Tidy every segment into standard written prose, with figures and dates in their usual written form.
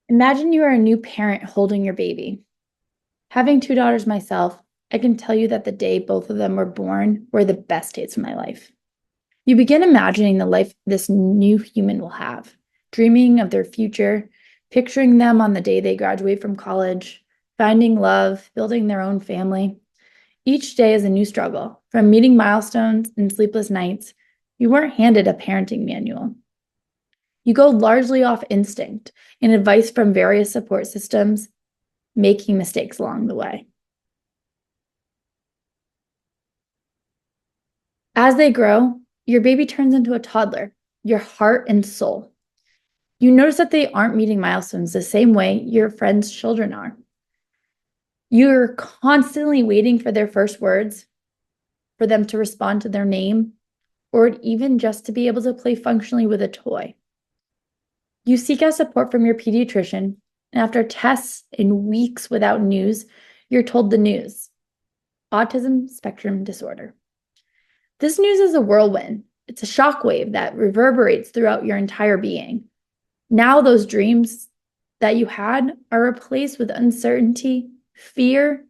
Imagine you are a new parent holding your baby. Having two daughters myself, I can tell you that the day both of them were born were the best days of my life. You begin imagining the life this new human will have, dreaming of their future, picturing them on the day they graduate from college, finding love, building their own family. Each day is a new struggle. From meeting milestones and sleepless nights, you weren't handed a parenting manual. You go largely off instinct and advice from various support systems, making mistakes along the way. As they grow, your baby turns into a toddler, your heart and soul. You notice that they aren't meeting milestones the same way your friends' children are. You're constantly waiting for their first words, for them to respond to their name, or even just to be able to play functionally with a toy. You seek out support from your pediatrician, and after tests and weeks without news, you're told the news: autism spectrum disorder. This news is a whirlwind. It's a shockwave that reverberates throughout your entire being. Now those dreams that you had are replaced with uncertainty, fear,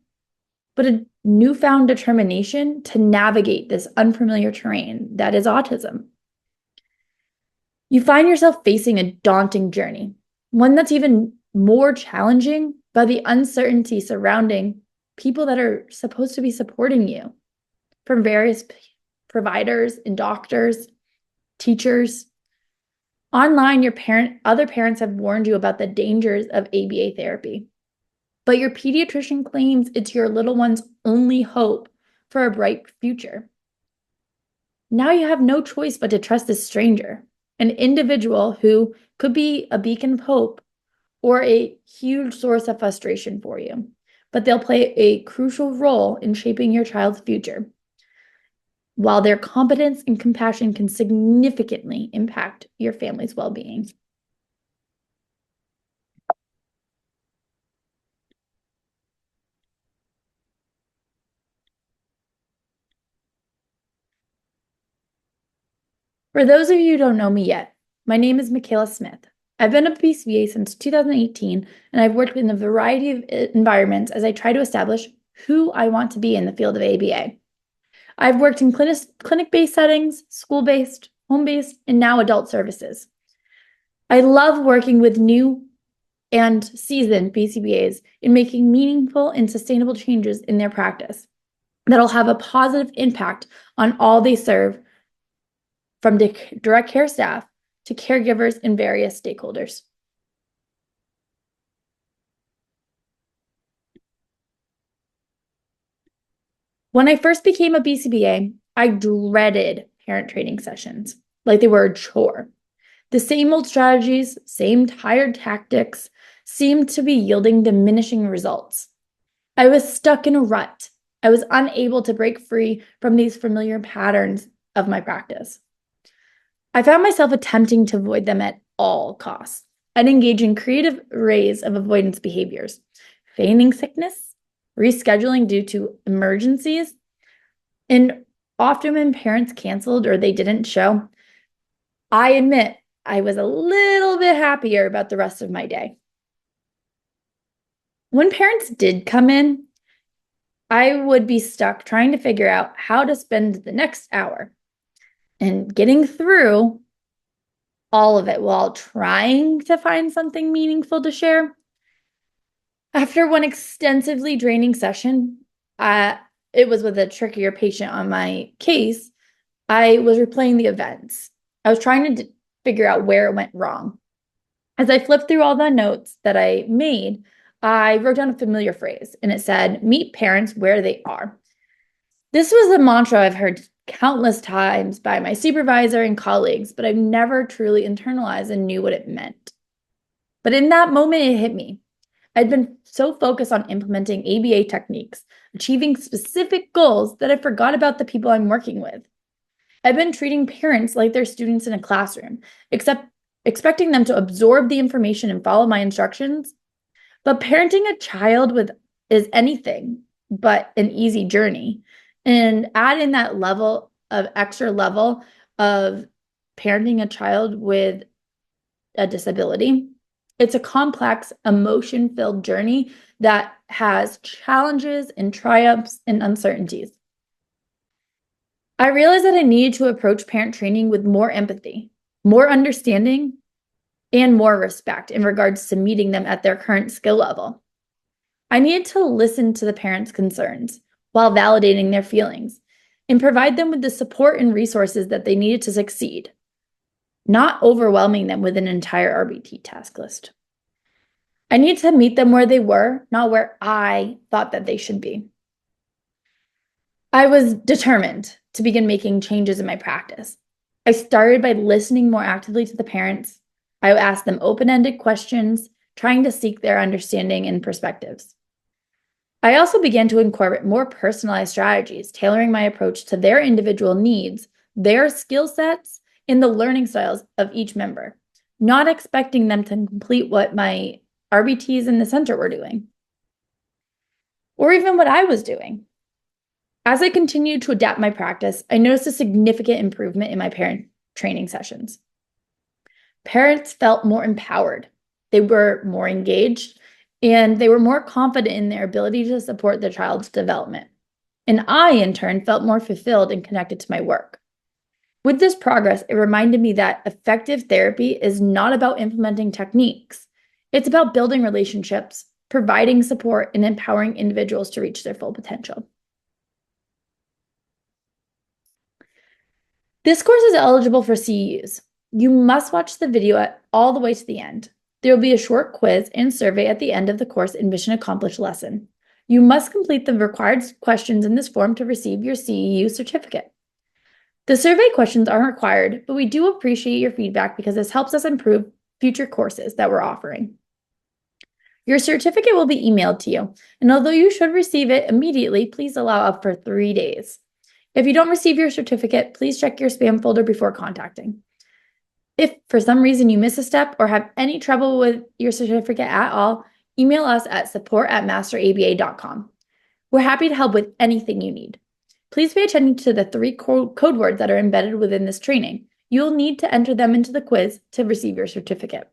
but a newfound determination to navigate this unfamiliar terrain that is autism. You find yourself facing a daunting journey, one that's even more challenging by the uncertainty surrounding people that are supposed to be supporting you, from various providers and doctors, teachers. Online, other parents have warned you about the dangers of ABA therapy, but your pediatrician claims it's your little one's only hope for a bright future. Now you have no choice but to trust this stranger, an individual who could be a beacon of hope or a huge source of frustration for you, but they'll play a crucial role in shaping your child's future, while their competence and compassion can significantly impact your family's well-being. For those of you who don't know me yet, my name is Michaela Smith. I've been a BCBA since 2018, and I've worked in a variety of environments as I try to establish who I want to be in the field of ABA. I've worked in clinic-based settings, school-based, home-based, and now adult services. I love working with new and seasoned BCBAs in making meaningful and sustainable changes in their practice that'll have a positive impact on all they serve, from direct care staff to caregivers and various stakeholders. When I first became a BCBA, I dreaded parent training sessions like they were a chore. The same old strategies, same tired tactics seemed to be yielding diminishing results. I was stuck in a rut. I was unable to break free from these familiar patterns of my practice. I found myself attempting to avoid them at all costs. I'd engage in creative arrays of avoidance behaviors, feigning sickness, rescheduling due to emergencies, and often when parents canceled or they didn't show, I admit I was a little bit happier about the rest of my day. When parents did come in, I would be stuck trying to figure out how to spend the next hour and getting through all of it while trying to find something meaningful to share. After one extensively draining session, it was with a trickier patient on my case, I was replaying the events. I was trying to figure out where it went wrong. As I flipped through all the notes that I made, I wrote down a familiar phrase, and it said, "Meet parents where they are." This was a mantra I've heard countless times by my supervisor and colleagues, but I've never truly internalized and knew what it meant. But in that moment, it hit me. I'd been so focused on implementing ABA techniques, achieving specific goals, that I forgot about the people I'm working with. I've been treating parents like they're students in a classroom, expecting them to absorb the information and follow my instructions. But parenting a child is anything but an easy journey. And add in that extra level of parenting a child with a disability, It's a complex, emotion-filled journey that has challenges and triumphs and uncertainties. I realized that I needed to approach parent training with more empathy, more understanding, and more respect in regards to meeting them at their current skill level. I needed to listen to the parents' concerns while validating their feelings and provide them with the support and resources that they needed to succeed, not overwhelming them with an entire RBT task list. I needed to meet them where they were, not where I thought that they should be. I was determined to begin making changes in my practice. I started by listening more actively to the parents. I asked them open-ended questions, trying to seek their understanding and perspectives. I also began to incorporate more personalized strategies, tailoring my approach to their individual needs, their skill sets, and the learning styles of each member, not expecting them to complete what my RBTs in the center were doing, or even what I was doing. As I continued to adapt my practice, I noticed a significant improvement in my parent training sessions. Parents felt more empowered. They were more engaged, and they were more confident in their ability to support their child's development. And I, in turn, felt more fulfilled and connected to my work. With this progress, it reminded me that effective therapy is not about implementing techniques. It's about building relationships, providing support, and empowering individuals to reach their full potential. This course is eligible for CEUs. You must watch the video all the way to the end. There will be a short quiz and survey at the end of the course and mission accomplished lesson. You must complete the required questions in this form to receive your CEU certificate. The survey questions aren't required, but we do appreciate your feedback because this helps us improve future courses that we're offering. Your certificate will be emailed to you, and although you should receive it immediately, please allow up for 3 days. If you don't receive your certificate, please check your spam folder before contacting. If for some reason you miss a step or have any trouble with your certificate at all, email us at support@masteraba.academy. We're happy to help with anything you need. Please pay attention to the 3 code words that are embedded within this training. You'll need to enter them into the quiz to receive your certificate.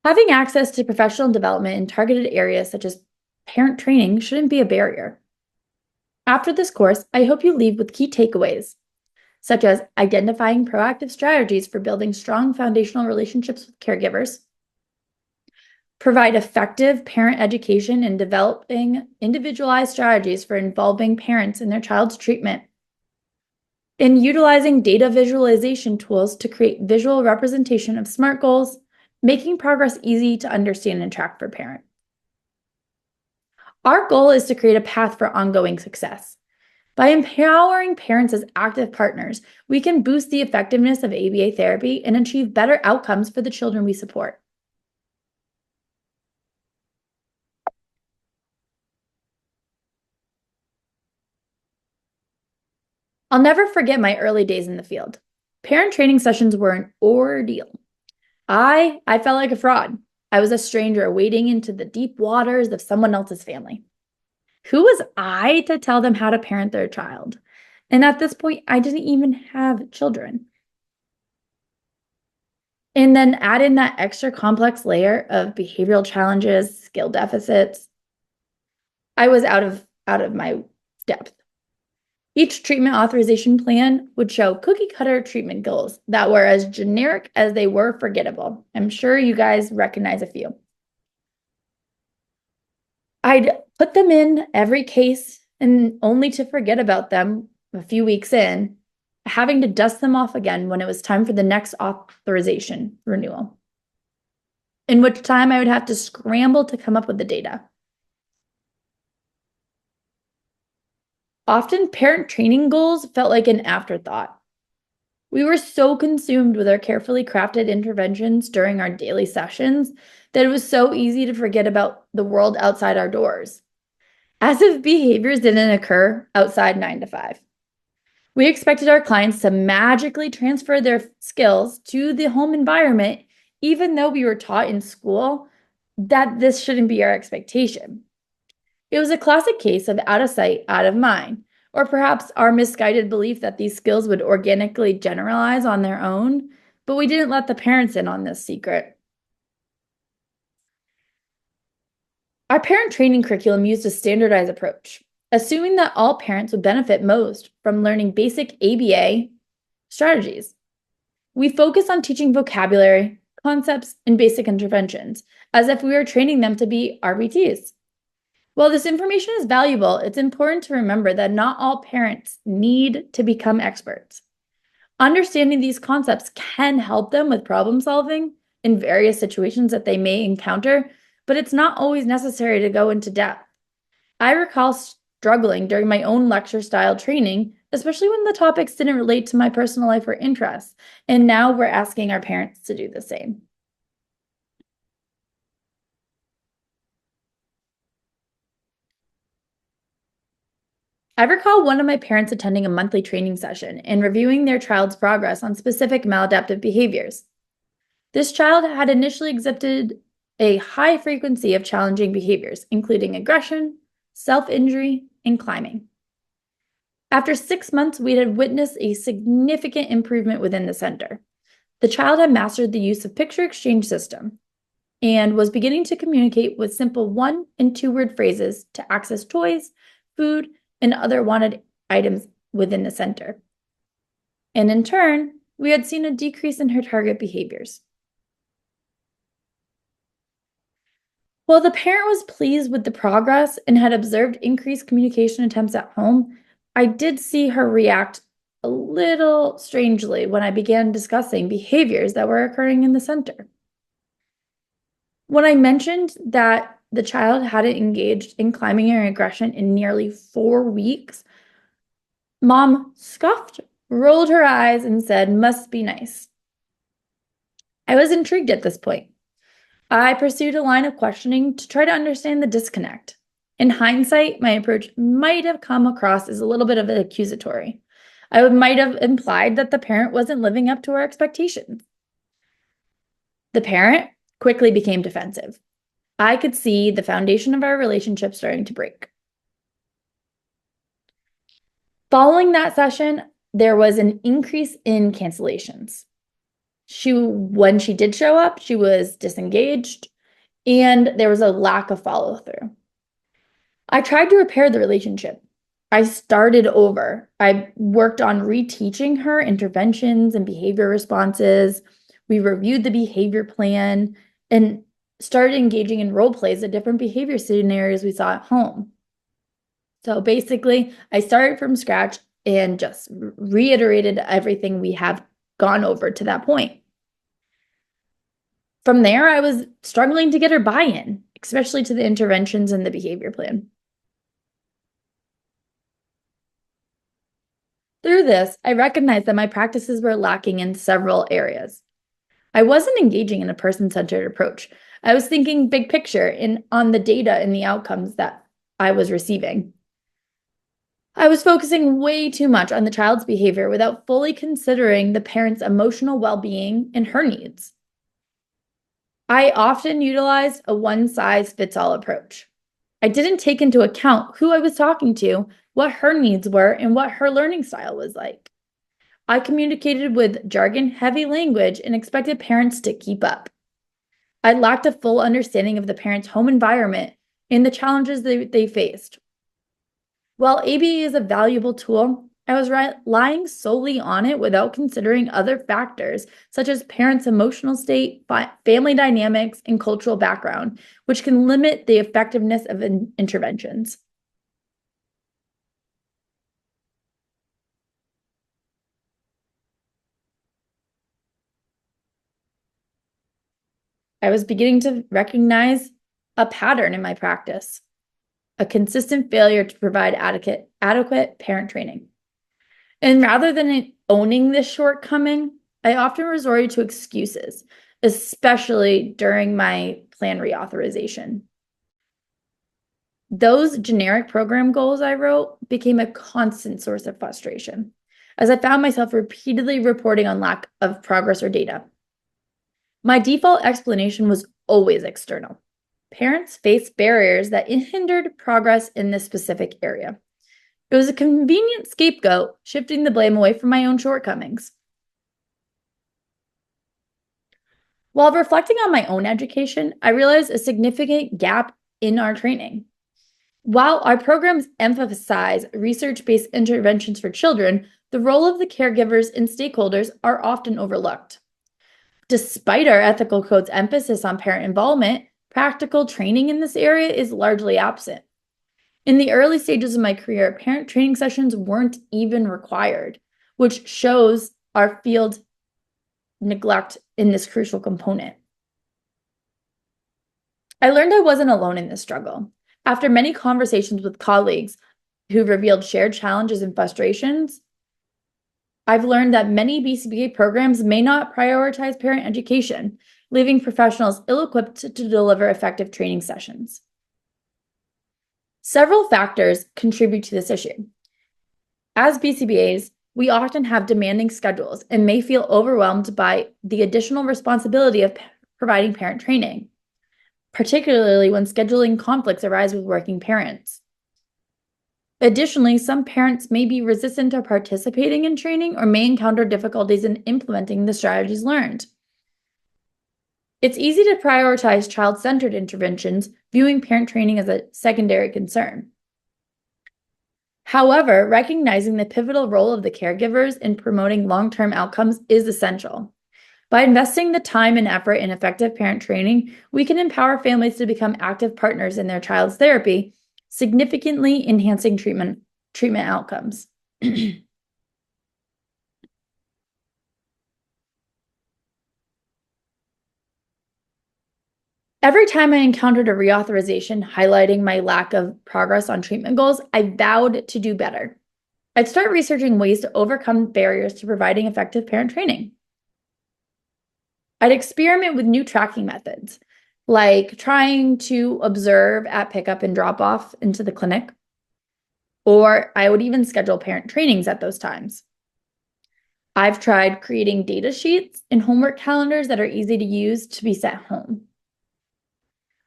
Having access to professional development in targeted areas such as parent training shouldn't be a barrier. After this course, I hope you leave with key takeaways, such as identifying proactive strategies for building strong foundational relationships with caregivers, provide effective parent education and developing individualized strategies for involving parents in their child's treatment, and utilizing data visualization tools to create visual representation of SMART goals, making progress easy to understand and track for parents. Our goal is to create a path for ongoing success. By empowering parents as active partners, we can boost the effectiveness of ABA therapy and achieve better outcomes for the children we support. I'll never forget my early days in the field. Parent training sessions were an ordeal. I felt like a fraud. I was a stranger wading into the deep waters of someone else's family. Who was I to tell them how to parent their child? And at this point, I didn't even have children. And then add in that extra complex layer of behavioral challenges, skill deficits. I was out of my depth. Each treatment authorization plan would show cookie cutter treatment goals that were as generic as they were forgettable. I'm sure you guys recognize a few. I'd put them in every case and only to forget about them a few weeks in, having to dust them off again when it was time for the next authorization renewal, in which time I would have to scramble to come up with the data. Often, parent training goals felt like an afterthought. We were so consumed with our carefully crafted interventions during our daily sessions that it was so easy to forget about the world outside our doors, as if behaviors didn't occur outside 9 to 5. We expected our clients to magically transfer their skills to the home environment, even though we were taught in school that this shouldn't be our expectation. It was a classic case of out of sight, out of mind, or perhaps our misguided belief that these skills would organically generalize on their own, but we didn't let the parents in on this secret. Our parent training curriculum used a standardized approach, assuming that all parents would benefit most from learning basic ABA strategies. We focus on teaching vocabulary, concepts, and basic interventions, as if we were training them to be RBTs. While this information is valuable, it's important to remember that not all parents need to become experts. Understanding these concepts can help them with problem solving in various situations that they may encounter, but it's not always necessary to go into depth. I recall struggling during my own lecture style training, especially when the topics didn't relate to my personal life or interests, and now we're asking our parents to do the same. I recall one of my parents attending a monthly training session and reviewing their child's progress on specific maladaptive behaviors. This child had initially exhibited a high frequency of challenging behaviors, including aggression, self-injury, and climbing. After 6 months, we had witnessed a significant improvement within the center. The child had mastered the use of picture exchange system and was beginning to communicate with simple 1- and 2-word phrases to access toys, food, and other wanted items within the center. And in turn, we had seen a decrease in her target behaviors. While the parent was pleased with the progress and had observed increased communication attempts at home, I did see her react a little strangely when I began discussing behaviors that were occurring in the center. When I mentioned that the child hadn't engaged in climbing or aggression in nearly 4 weeks, Mom scoffed, rolled her eyes, and said, "Must be nice." I was intrigued at this point. I pursued a line of questioning to try to understand the disconnect. In hindsight, my approach might have come across as a little bit of an accusatory. I might have implied that the parent wasn't living up to our expectations. The parent quickly became defensive. I could see the foundation of our relationship starting to break. Following that session, there was an increase in cancellations. When she did show up, she was disengaged, and there was a lack of follow-through. I tried to repair the relationship. I started over. I worked on reteaching her interventions and behavior responses. We reviewed the behavior plan and started engaging in role plays of different behavior scenarios we saw at home. So basically, I started from scratch and just reiterated everything we have gone over to that point. From there, I was struggling to get her buy-in, especially to the interventions and the behavior plan. Through this, I recognized that my practices were lacking in several areas. I wasn't engaging in a person-centered approach. I was thinking big picture on the data and the outcomes that I was receiving. I was focusing way too much on the child's behavior without fully considering the parent's emotional well-being and her needs. I often utilized a one-size-fits-all approach. I didn't take into account who I was talking to, what her needs were, and what her learning style was like. I communicated with jargon-heavy language and expected parents to keep up. I lacked a full understanding of the parent's home environment and the challenges they faced. While ABA is a valuable tool, I was relying solely on it without considering other factors, such as parents' emotional state, family dynamics, and cultural background, which can limit the effectiveness of interventions. I was beginning to recognize a pattern in my practice, a consistent failure to provide adequate parent training. And rather than owning this shortcoming, I often resorted to excuses, especially during my plan reauthorization. Those generic program goals I wrote became a constant source of frustration, as I found myself repeatedly reporting on lack of progress or data. My default explanation was always external. parents faced barriers that hindered progress in this specific area. It was a convenient scapegoat, shifting the blame away from my own shortcomings. While reflecting on my own education, I realized a significant gap in our training. While our programs emphasize research-based interventions for children, the role of the caregivers and stakeholders are often overlooked. Despite our ethical code's emphasis on parent involvement, practical training in this area is largely absent. In the early stages of my career, parent training sessions weren't even required, which shows our field neglect in this crucial component. I learned I wasn't alone in this struggle. After many conversations with colleagues who revealed shared challenges and frustrations, I've learned that many BCBA programs may not prioritize parent education, leaving professionals ill-equipped to deliver effective training sessions. Several factors contribute to this issue. As BCBAs, we often have demanding schedules and may feel overwhelmed by the additional responsibility of providing parent training, particularly when scheduling conflicts arise with working parents. Additionally, some parents may be resistant to participating in training or may encounter difficulties in implementing the strategies learned. It's easy to prioritize child-centered interventions, viewing parent training as a secondary concern. However, recognizing the pivotal role of the caregivers in promoting long-term outcomes is essential. By investing the time and effort in effective parent training, we can empower families to become active partners in their child's therapy, significantly enhancing treatment outcomes. Every time I encountered a reauthorization highlighting my lack of progress on treatment goals, I vowed to do better. I'd start researching ways to overcome barriers to providing effective parent training. I'd experiment with new tracking methods, like trying to observe at pickup and drop off into the clinic, or I would even schedule parent trainings at those times. I've tried creating data sheets and homework calendars that are easy to use to be sent home.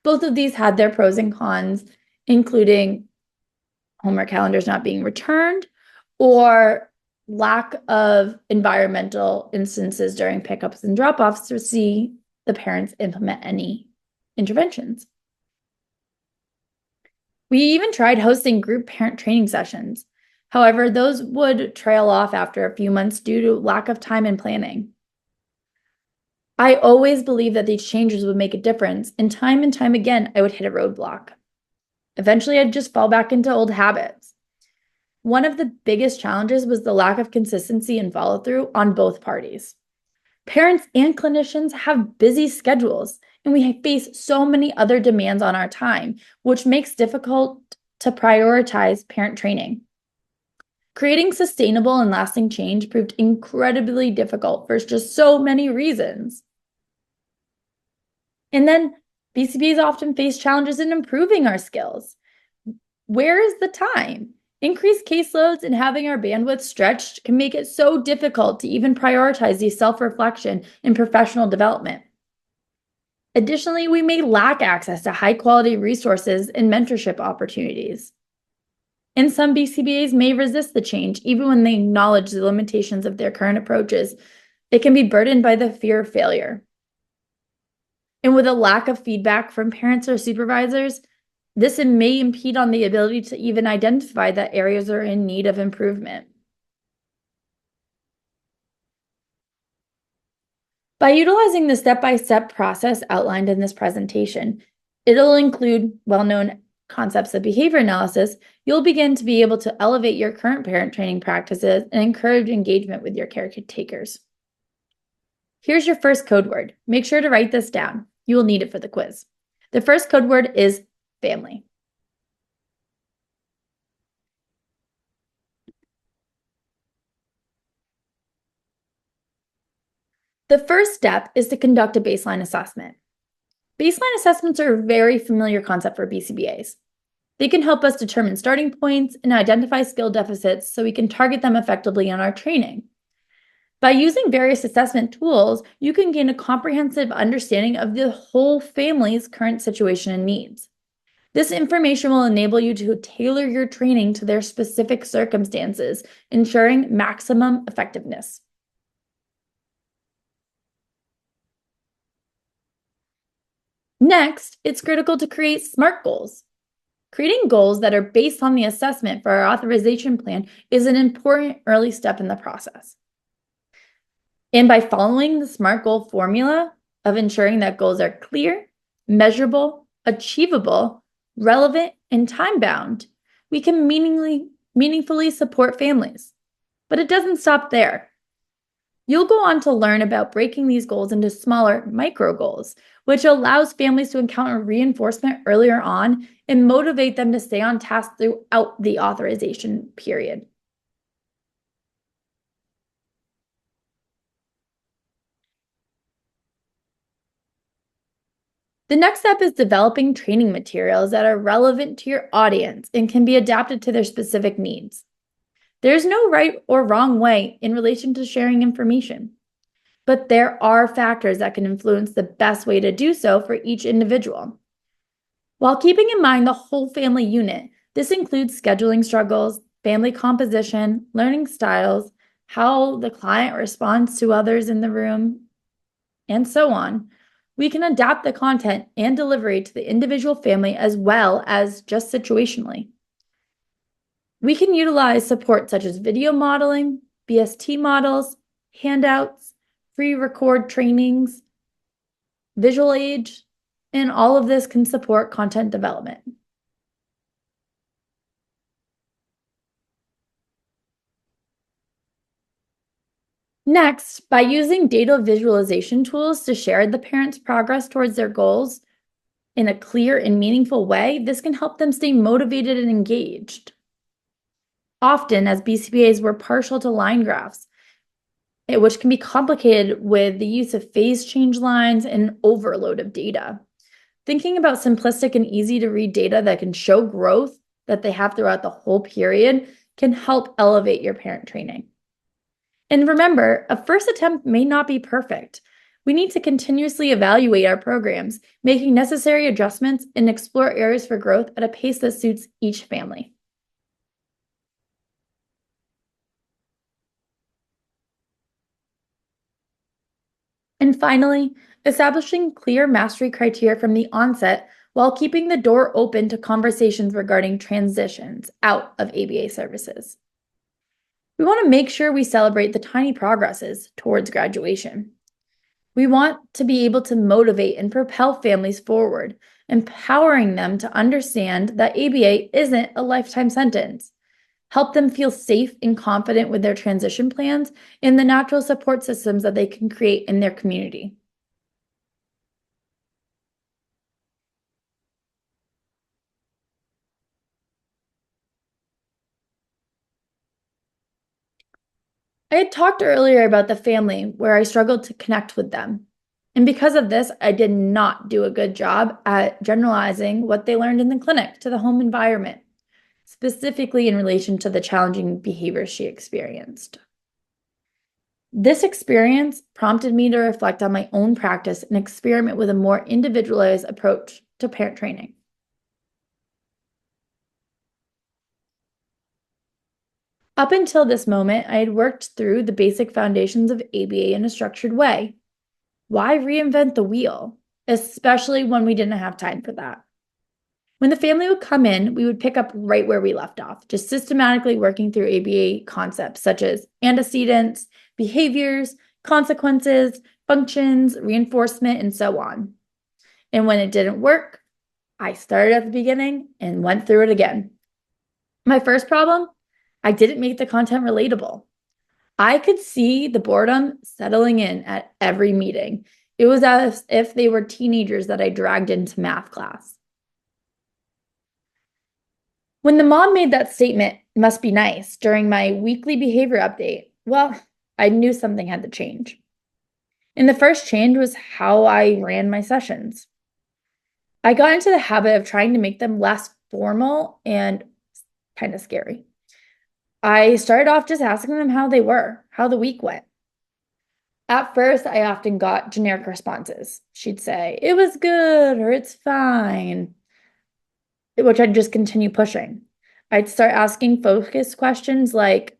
Both of these had their pros and cons, including homework calendars not being returned or lack of environmental instances during pickups and drop-offs to see the parents implement any interventions. We even tried hosting group parent training sessions. However, those would trail off after a few months due to lack of time and planning. I always believed that these changes would make a difference, and time again, I would hit a roadblock. Eventually, I'd just fall back into old habits. One of the biggest challenges was the lack of consistency and follow-through on both parties. Parents and clinicians have busy schedules, and we face so many other demands on our time, which makes it difficult to prioritize parent training. Creating sustainable and lasting change proved incredibly difficult for just so many reasons. And then BCBAs often face challenges in improving our skills. Where is the time? Increased caseloads and having our bandwidth stretched can make it so difficult to even prioritize the self-reflection and professional development. Additionally, we may lack access to high-quality resources and mentorship opportunities. And some BCBAs may resist the change, even when they acknowledge the limitations of their current approaches. It can be burdened by the fear of failure. And with a lack of feedback from parents or supervisors, this may impede on the ability to even identify that areas are in need of improvement. By utilizing the step-by-step process outlined in this presentation, it'll include well-known concepts of behavior analysis. You'll begin to be able to elevate your current parent training practices and encourage engagement with your caretakers. Here's your first code word. Make sure to write this down. You will need it for the quiz. The first code word is family. The first step is to conduct a baseline assessment. Baseline assessments are a very familiar concept for BCBAs. They can help us determine starting points and identify skill deficits so we can target them effectively in our training. By using various assessment tools, you can gain a comprehensive understanding of the whole family's current situation and needs. This information will enable you to tailor your training to their specific circumstances, ensuring maximum effectiveness. Next, it's critical to create SMART goals. Creating goals that are based on the assessment for our authorization plan is an important early step in the process. And by following the SMART goal formula of ensuring that goals are clear, measurable, achievable, relevant, and time-bound, we can meaningfully support families. But it doesn't stop there. You'll go on to learn about breaking these goals into smaller micro goals, which allows families to encounter reinforcement earlier on and motivate them to stay on task throughout the authorization period. The next step is developing training materials that are relevant to your audience and can be adapted to their specific needs. There's no right or wrong way in relation to sharing information, but there are factors that can influence the best way to do so for each individual. While keeping in mind the whole family unit, this includes scheduling struggles, family composition, learning styles, how the client responds to others in the room, and so on. We can adapt the content and delivery to the individual family as well as just situationally. We can utilize support such as video modeling, BST models, handouts, pre-record trainings, visual aids, and all of this can support content development. Next, by using data visualization tools to share the parents' progress towards their goals in a clear and meaningful way, this can help them stay motivated and engaged. Often, as BCBAs, we're partial to line graphs, which can be complicated with the use of phase change lines and overload of data. Thinking about simplistic and easy to read data that can show growth that they have throughout the whole period can help elevate your parent training. And remember, a first attempt may not be perfect. We need to continuously evaluate our programs, making necessary adjustments and explore areas for growth at a pace that suits each family. And finally, establishing clear mastery criteria from the onset while keeping the door open to conversations regarding transitions out of ABA services. We want to make sure we celebrate the tiny progresses towards graduation. We want to be able to motivate and propel families forward, empowering them to understand that ABA isn't a lifetime sentence. Help them feel safe and confident with their transition plans and the natural support systems that they can create in their community. I had talked earlier about the family where I struggled to connect with them. And because of this, I did not do a good job at generalizing what they learned in the clinic to the home environment, specifically in relation to the challenging behaviors she experienced. This experience prompted me to reflect on my own practice and experiment with a more individualized approach to parent training. Up until this moment, I had worked through the basic foundations of ABA in a structured way. Why reinvent the wheel, especially when we didn't have time for that? When the family would come in, we would pick up right where we left off, just systematically working through ABA concepts such as antecedents, behaviors, consequences, functions, reinforcement, and so on. And when it didn't work, I started at the beginning and went through it again. My first problem, I didn't make the content relatable. I could see the boredom settling in at every meeting. It was as if they were teenagers that I dragged into math class. When the mom made that statement, "must be nice," during my weekly behavior update, well, I knew something had to change. And the first change was how I ran my sessions. I got into the habit of trying to make them less formal and kind of scary. I started off just asking them how they were, how the week went. At first, I often got generic responses. She'd say, it was good or it's fine, which I'd just continue pushing. I'd start asking focused questions like,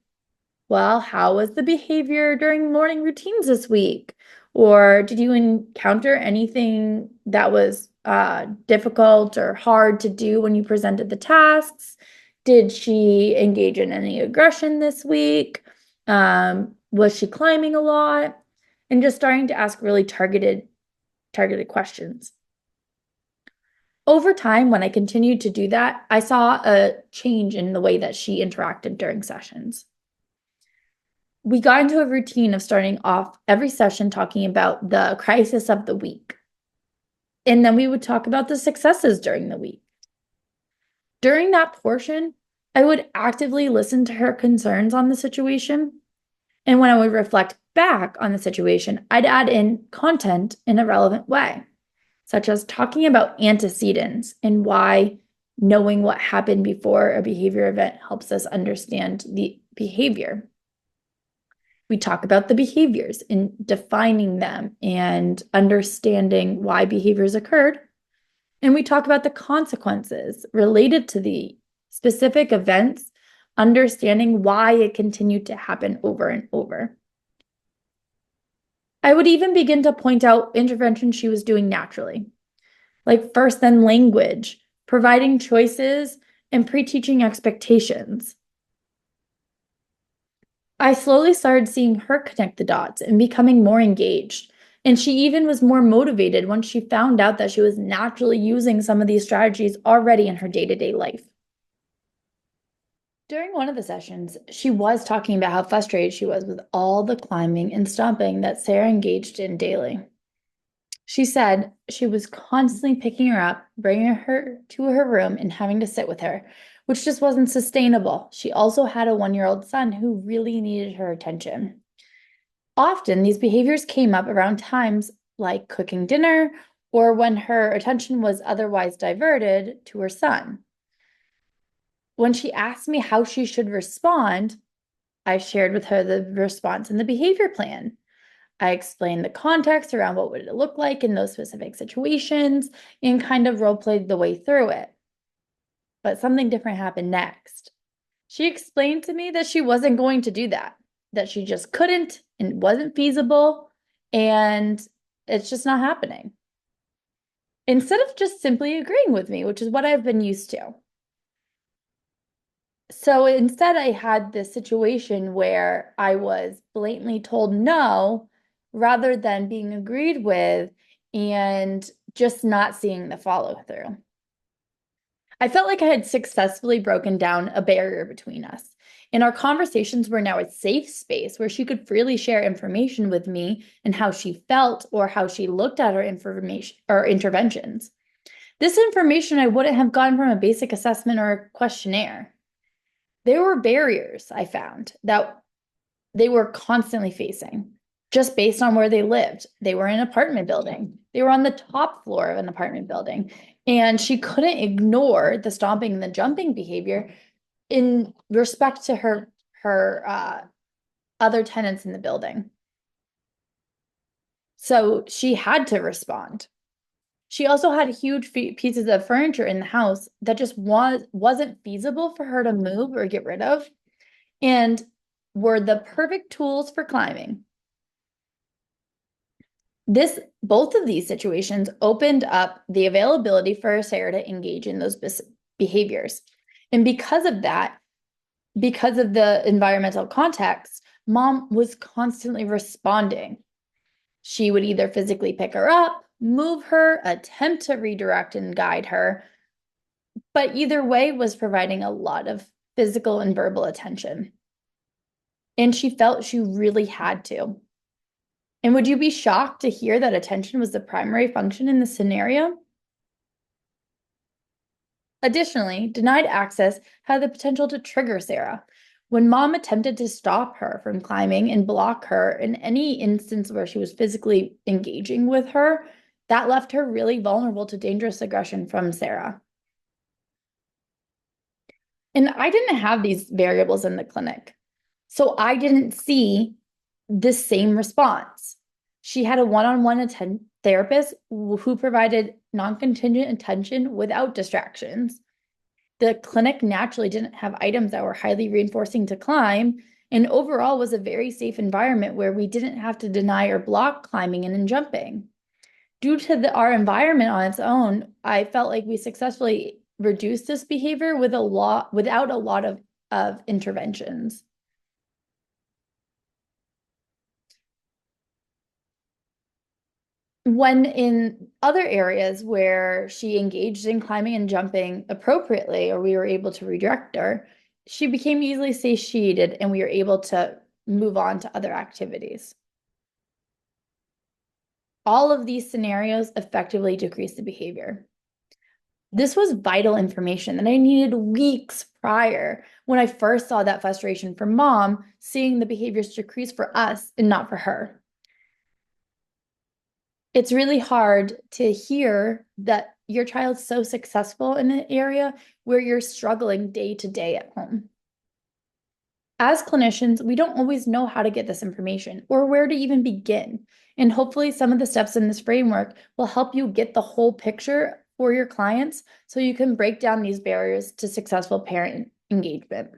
well, how was the behavior during morning routines this week? Or did you encounter anything that was difficult or hard to do when you presented the tasks? Did she engage in any aggression this week? Was she climbing a lot? And just starting to ask really targeted questions. Over time, when I continued to do that, I saw a change in the way that she interacted during sessions. We got into a routine of starting off every session talking about the crisis of the week. And then we would talk about the successes during the week. During that portion, I would actively listen to her concerns on the situation. And when I would reflect back on the situation, I'd add in content in a relevant way, such as talking about antecedents and why knowing what happened before a behavior event helps us understand the behavior. We talk about the behaviors and defining them and understanding why behaviors occurred. And we talk about the consequences related to the specific events, understanding why it continued to happen over and over. I would even begin to point out interventions she was doing naturally, like first then language, providing choices, and pre-teaching expectations. I slowly started seeing her connect the dots and becoming more engaged. And she even was more motivated once she found out that she was naturally using some of these strategies already in her day-to-day life. During one of the sessions, she was talking about how frustrated she was with all the climbing and stomping that Sarah engaged in daily. She said she was constantly picking her up, bringing her to her room, and having to sit with her, which just wasn't sustainable. She also had a 1-year-old son who really needed her attention. Often, these behaviors came up around times like cooking dinner or when her attention was otherwise diverted to her son. When she asked me how she should respond, I shared with her the response in the behavior plan. I explained the context around what would it look like in those specific situations and kind of role played the way through it. But something different happened next. She explained to me that she wasn't going to do that she just couldn't and wasn't feasible, and it's just not happening. Instead of just simply agreeing with me, which is what I've been used to. So instead, I had this situation where I was blatantly told no rather than being agreed with and just not seeing the follow through. I felt like I had successfully broken down a barrier between us. And our conversations were now a safe space where she could freely share information with me and how she felt or how she looked at her information or interventions. This information I wouldn't have gotten from a basic assessment or a questionnaire. There were barriers I found that they were constantly facing just based on where they lived. They were in an apartment building. They were on the top floor of an apartment building. And she couldn't ignore the stomping and the jumping behavior in respect to her other tenants in the building. So she had to respond. She also had huge pieces of furniture in the house that just wasn't feasible for her to move or get rid of, and were the perfect tools for climbing. Both of these situations opened up the availability for Sarah to engage in those behaviors. And because of that, because of the environmental context, mom was constantly responding. She would either physically pick her up, move her, attempt to redirect and guide her, but either way was providing a lot of physical and verbal attention. And she felt she really had to. And would you be shocked to hear that attention was the primary function in the scenario? Additionally, denied access had the potential to trigger Sarah. When mom attempted to stop her from climbing and block her in any instance where she was physically engaging with her, that left her really vulnerable to dangerous aggression from Sarah. And I didn't have these variables in the clinic, so I didn't see the same response. She had a one-on-one therapist who provided non-contingent attention without distractions. The clinic naturally didn't have items that were highly reinforcing to climb, and overall was a very safe environment where we didn't have to deny or block climbing and jumping. Due to our environment on its own, I felt like we successfully reduced this behavior without a lot of interventions. When in other areas where she engaged in climbing and jumping appropriately, or we were able to redirect her, she became easily satiated and we were able to move on to other activities. All of these scenarios effectively decrease the behavior. This was vital information that I needed weeks prior when I first saw that frustration from mom, seeing the behaviors decrease for us and not for her. It's really hard to hear that your child's so successful in an area where you're struggling day to day at home. As clinicians, we don't always know how to get this information or where to even begin. And hopefully, some of the steps in this framework will help you get the whole picture for your clients so you can break down these barriers to successful parent engagement.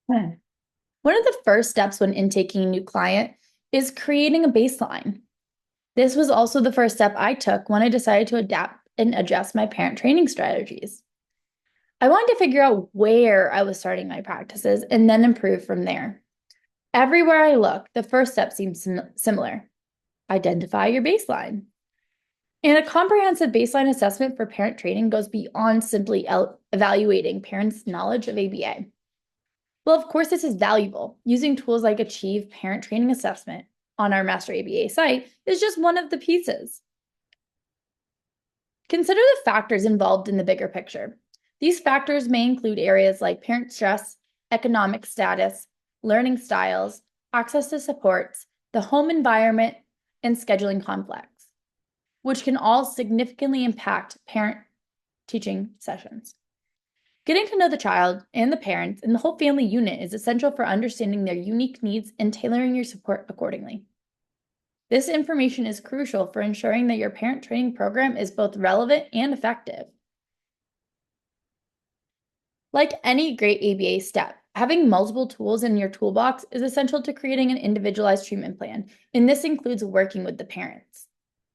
One of the first steps when intaking a new client is creating a baseline. This was also the first step I took when I decided to adapt and adjust my parent training strategies. I wanted to figure out where I was starting my practices and then improve from there. Everywhere I look, the first step seems similar. Identify your baseline. And a comprehensive baseline assessment for parent training goes beyond simply evaluating parents' knowledge of ABA. Well, of course, this is valuable. Using tools like Achieve Parent Training Assessment on our Master ABA site is just one of the pieces. Consider the factors involved in the bigger picture. These factors may include areas like parent stress, economic status, learning styles, access to supports, the home environment, and scheduling conflicts, which can all significantly impact parent teaching sessions. Getting to know the child and the parents and the whole family unit is essential for understanding their unique needs and tailoring your support accordingly. This information is crucial for ensuring that your parent training program is both relevant and effective. Like any great ABA step, having multiple tools in your toolbox is essential to creating an individualized treatment plan, and this includes working with the parents.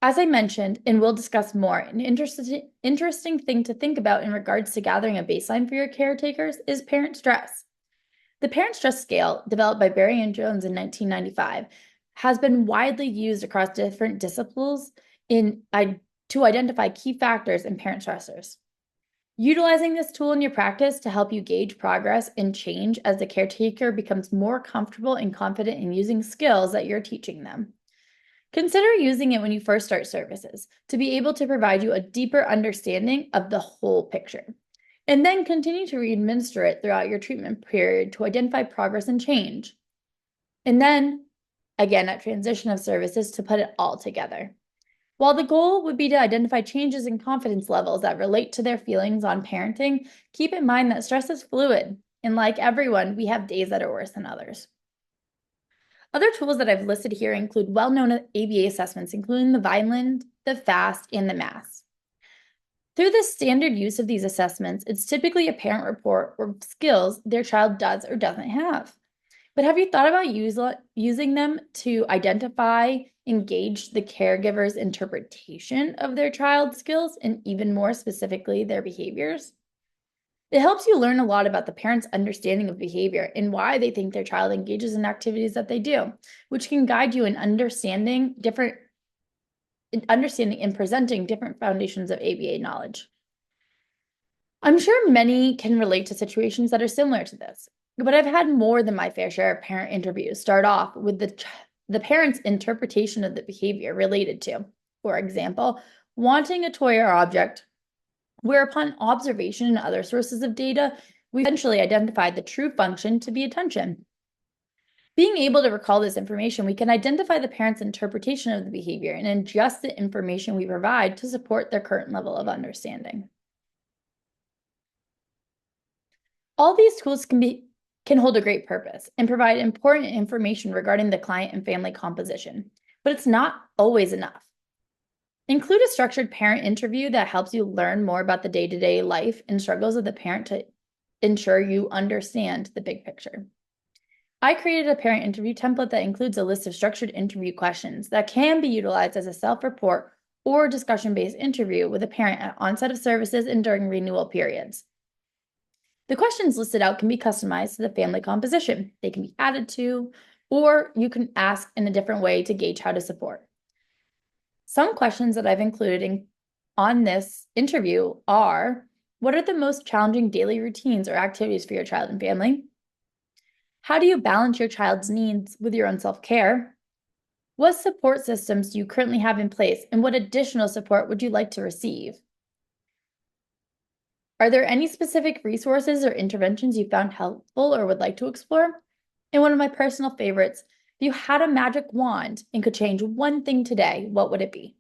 As I mentioned, and we'll discuss more, an interesting thing to think about in regards to gathering a baseline for your caretakers is parent stress. The parent stress scale, developed by Berry and Jones in 1995, has been widely used across different disciplines to identify key factors in parent stressors. Utilizing this tool in your practice to help you gauge progress and change as the caretaker becomes more comfortable and confident in using skills that you're teaching them. Consider using it when you first start services to be able to provide you a deeper understanding of the whole picture, and then continue to re-administer it throughout your treatment period to identify progress and change. And then, again, at transition of services to put it all together. While the goal would be to identify changes in confidence levels that relate to their feelings on parenting, keep in mind that stress is fluid, and like everyone, we have days that are worse than others. Other tools that I've listed here include well-known ABA assessments, including the Vineland, the FAST, and the MASS. Through the standard use of these assessments, it's typically a parent report or skills their child does or doesn't have. But have you thought about using them to identify, engage the caregiver's interpretation of their child's skills, and even more specifically, their behaviors? It helps you learn a lot about the parent's understanding of behavior and why they think their child engages in activities that they do, which can guide you in understanding and presenting different foundations of ABA knowledge. I'm sure many can relate to situations that are similar to this, but I've had more than my fair share of parent interviews start off with the parent's interpretation of the behavior related to, for example, wanting a toy or object, where upon observation and other sources of data, we eventually identified the true function to be attention. Being able to recall this information, we can identify the parent's interpretation of the behavior and adjust the information we provide to support their current level of understanding. All these tools can hold a great purpose and provide important information regarding the client and family composition, but it's not always enough. Include a structured parent interview that helps you learn more about the day-to-day life and struggles of the parent to ensure you understand the big picture. I created a parent interview template that includes a list of structured interview questions that can be utilized as a self-report or discussion-based interview with a parent at onset of services and during renewal periods. The questions listed out can be customized to the family composition. They can be added to, or you can ask in a different way to gauge how to support. Some questions that I've included on this interview are, what are the most challenging daily routines or activities for your child and family? How do you balance your child's needs with your own self-care? What support systems do you currently have in place, and what additional support would you like to receive? Are there any specific resources or interventions you found helpful or would like to explore? And one of my personal favorites, if you had a magic wand and could change one thing today, what would it be?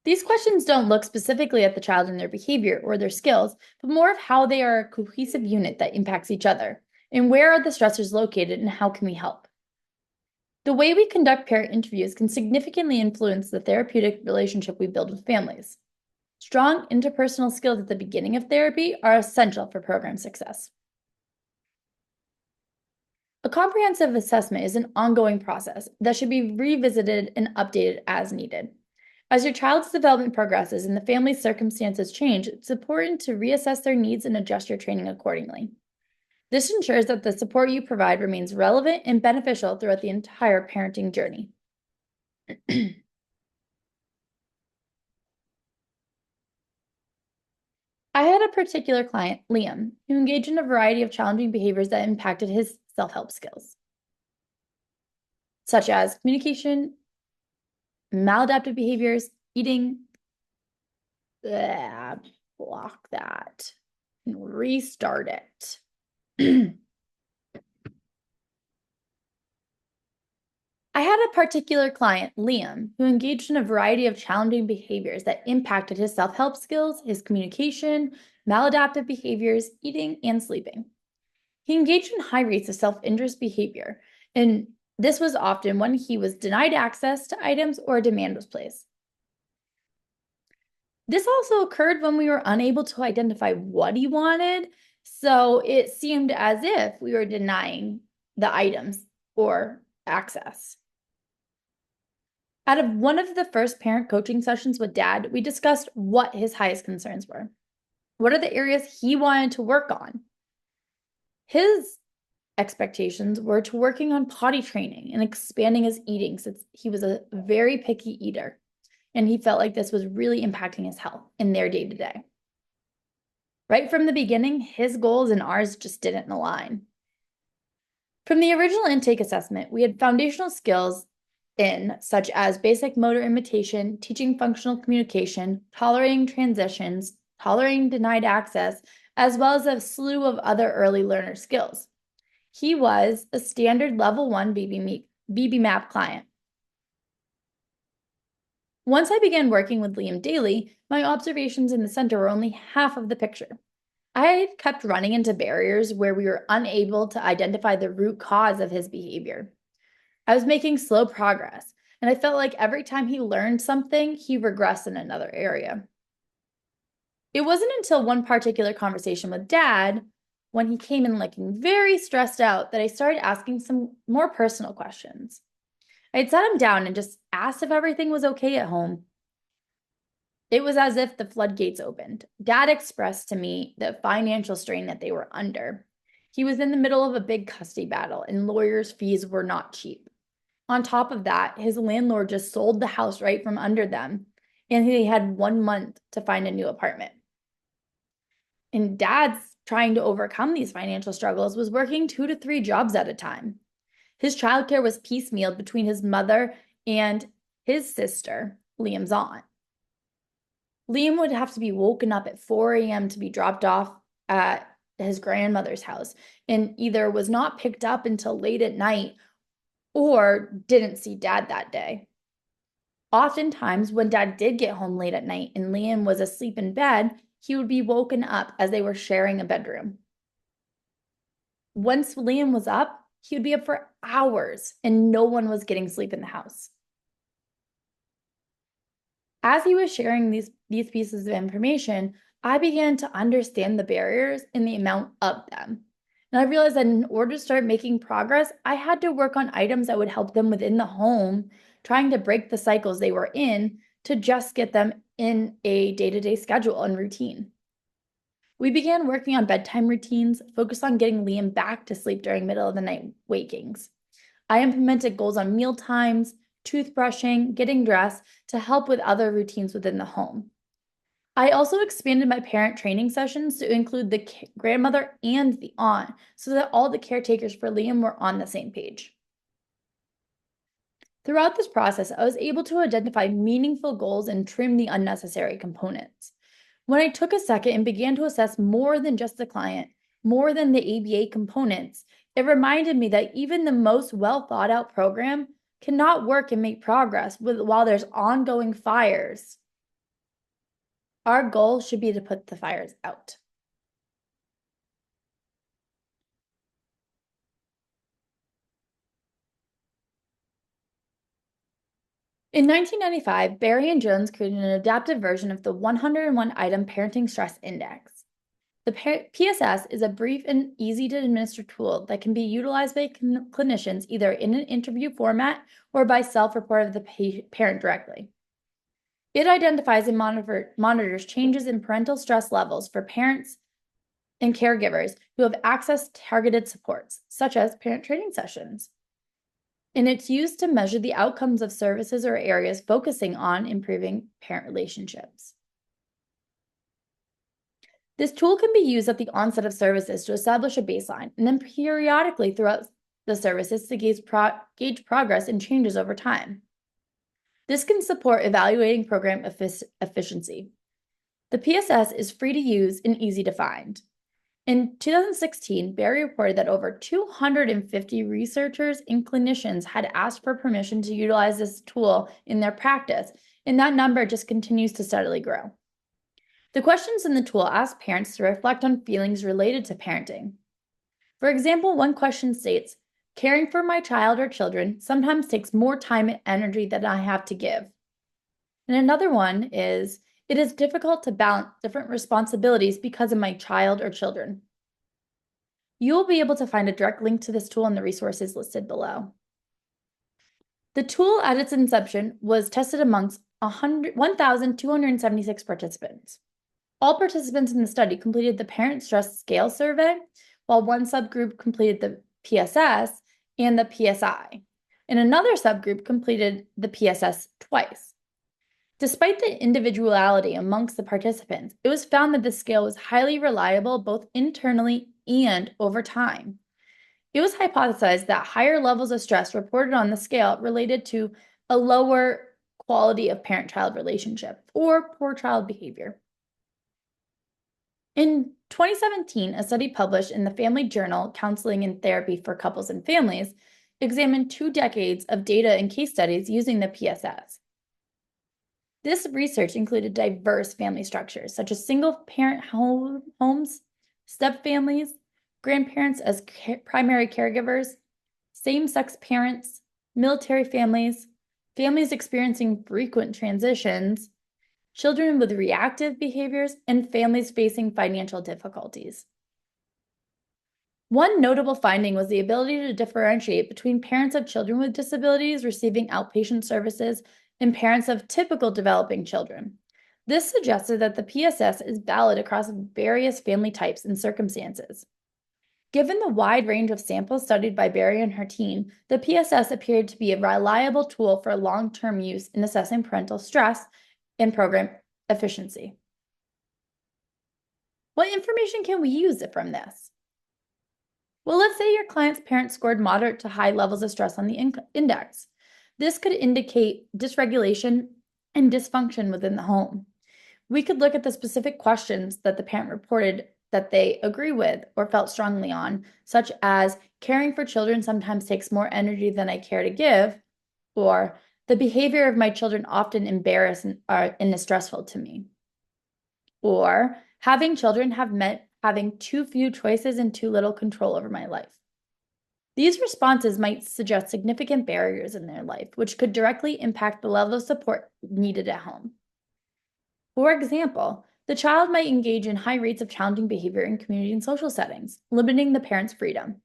These questions don't look specifically at the child and their behavior or their skills, but more of how they are a cohesive unit that impacts each other, and where are the stressors located and how can we help? The way we conduct parent interviews can significantly influence the therapeutic relationship we build with families. Strong interpersonal skills at the beginning of therapy are essential for program success. A comprehensive assessment is an ongoing process that should be revisited and updated as needed. As your child's development progresses and the family's circumstances change, it's important to reassess their needs and adjust your training accordingly. This ensures that the support you provide remains relevant and beneficial throughout the entire parenting journey. I had a particular client, Liam, who engaged in a variety of challenging behaviors that impacted his self-help skills, such as communication, maladaptive behaviors, eating, block that, and restart it. I had a particular client, Liam, who engaged in a variety of challenging behaviors that impacted his self-help skills, his communication, maladaptive behaviors, eating, and sleeping. He engaged in high rates of self-interest behavior, and this was often when he was denied access to items or a demand was placed. This also occurred when we were unable to identify what he wanted, so it seemed as if we were denying the items or access. Out of one of the first parent coaching sessions with Dad, we discussed what his highest concerns were. What are the areas he wanted to work on? His expectations were to working on potty training and expanding his eating, since he was a very picky eater, and he felt like this was really impacting his health in their day-to-day. Right from the beginning, his goals and ours just didn't align. From the original intake assessment, we had foundational skills such as basic motor imitation, teaching functional communication, tolerating transitions, tolerating denied access, as well as a slew of other early learner skills. He was a standard level 1 BB-MAP client. Once I began working with Liam daily, my observations in the center were only half of the picture. I kept running into barriers where we were unable to identify the root cause of his behavior. I was making slow progress, and I felt like every time he learned something, he regressed in another area. It wasn't until one particular conversation with Dad, when he came in looking very stressed out, that I started asking some more personal questions. I had sat him down and just asked if everything was okay at home. It was as if the floodgates opened. Dad expressed to me the financial strain that they were under. He was in the middle of a big custody battle, and lawyers' fees were not cheap. On top of that, his landlord just sold the house right from under them, and they had 1 month to find a new apartment. And Dad's trying to overcome these financial struggles was working 2 to 3 jobs at a time. His childcare was piecemealed between his mother and his sister, Liam's aunt. Liam would have to be woken up at 4 a.m. to be dropped off at his grandmother's house, and either was not picked up until late at night or didn't see Dad that day. Oftentimes, when Dad did get home late at night and Liam was asleep in bed, he would be woken up as they were sharing a bedroom. Once Liam was up, he would be up for hours and no one was getting sleep in the house. As he was sharing these pieces of information, I began to understand the barriers and the amount of them. And I realized that in order to start making progress, I had to work on items that would help them within the home, trying to break the cycles they were in to just get them in a day-to-day schedule and routine. We began working on bedtime routines, focused on getting Liam back to sleep during middle of the night wakings. I implemented goals on meal times, toothbrushing, getting dressed to help with other routines within the home. I also expanded my parent training sessions to include the grandmother and the aunt so that all the caretakers for Liam were on the same page. Throughout this process, I was able to identify meaningful goals and trim the unnecessary components. When I took a second and began to assess more than just the client, more than the ABA components, it reminded me that even the most well thought out program cannot work and make progress while there's ongoing fires. Our goal should be to put the fires out. In 1995, Barry and Jones created an adaptive version of the 101 item parenting stress index. The PSS is a brief and easy to administer tool that can be utilized by clinicians either in an interview format or by self-report of the parent directly. It identifies and monitors changes in parental stress levels for parents and caregivers who have accessed targeted supports, such as parent training sessions. And it's used to measure the outcomes of services or areas focusing on improving parent relationships. This tool can be used at the onset of services to establish a baseline, and then periodically throughout the services to gauge progress and changes over time. This can support evaluating program efficiency. The PSS is free to use and easy to find. In 2016, Barry reported that over 250 researchers and clinicians had asked for permission to utilize this tool in their practice, and that number just continues to steadily grow. The questions in the tool ask parents to reflect on feelings related to parenting. For example, one question states, "Caring for my child or children sometimes takes more time and energy than I have to give." And another one is, "It is difficult to balance different responsibilities because of my child or children." You will be able to find a direct link to this tool in the resources listed below. The tool at its inception was tested amongst 1,276 participants. All participants in the study completed the Parent Stress Scale Survey, while one subgroup completed the PSS and the PSI, and another subgroup completed the PSS twice. Despite the individuality amongst the participants, it was found that the scale was highly reliable both internally and over time. It was hypothesized that higher levels of stress reported on the scale related to a lower quality of parent-child relationship or poor child behavior. In 2017, a study published in the Family Journal Counseling and Therapy for Couples and Families examined 2 decades of data and case studies using the PSS. This research included diverse family structures, such as single-parent homes, step-families, grandparents as primary caregivers, same-sex parents, military families, families experiencing frequent transitions, children with reactive behaviors, and families facing financial difficulties. One notable finding was the ability to differentiate between parents of children with disabilities receiving outpatient services and parents of typical developing children. This suggested that the PSS is valid across various family types and circumstances. Given the wide range of samples studied by Barry and her team, the PSS appeared to be a reliable tool for long-term use in assessing parental stress and program efficiency. What information can we use from this? Well, let's say your client's parent scored moderate to high levels of stress on the index. This could indicate dysregulation and dysfunction within the home. We could look at the specific questions that the parent reported that they agree with or felt strongly on, such as caring for children sometimes takes more energy than I care to give, or the behavior of my children often embarrass and is stressful to me, or Having children have meant having too few choices and too little control over my life. These responses might suggest significant barriers in their life, which could directly impact the level of support needed at home. For example, the child might engage in high rates of challenging behavior in community and social settings, limiting the parent's freedom.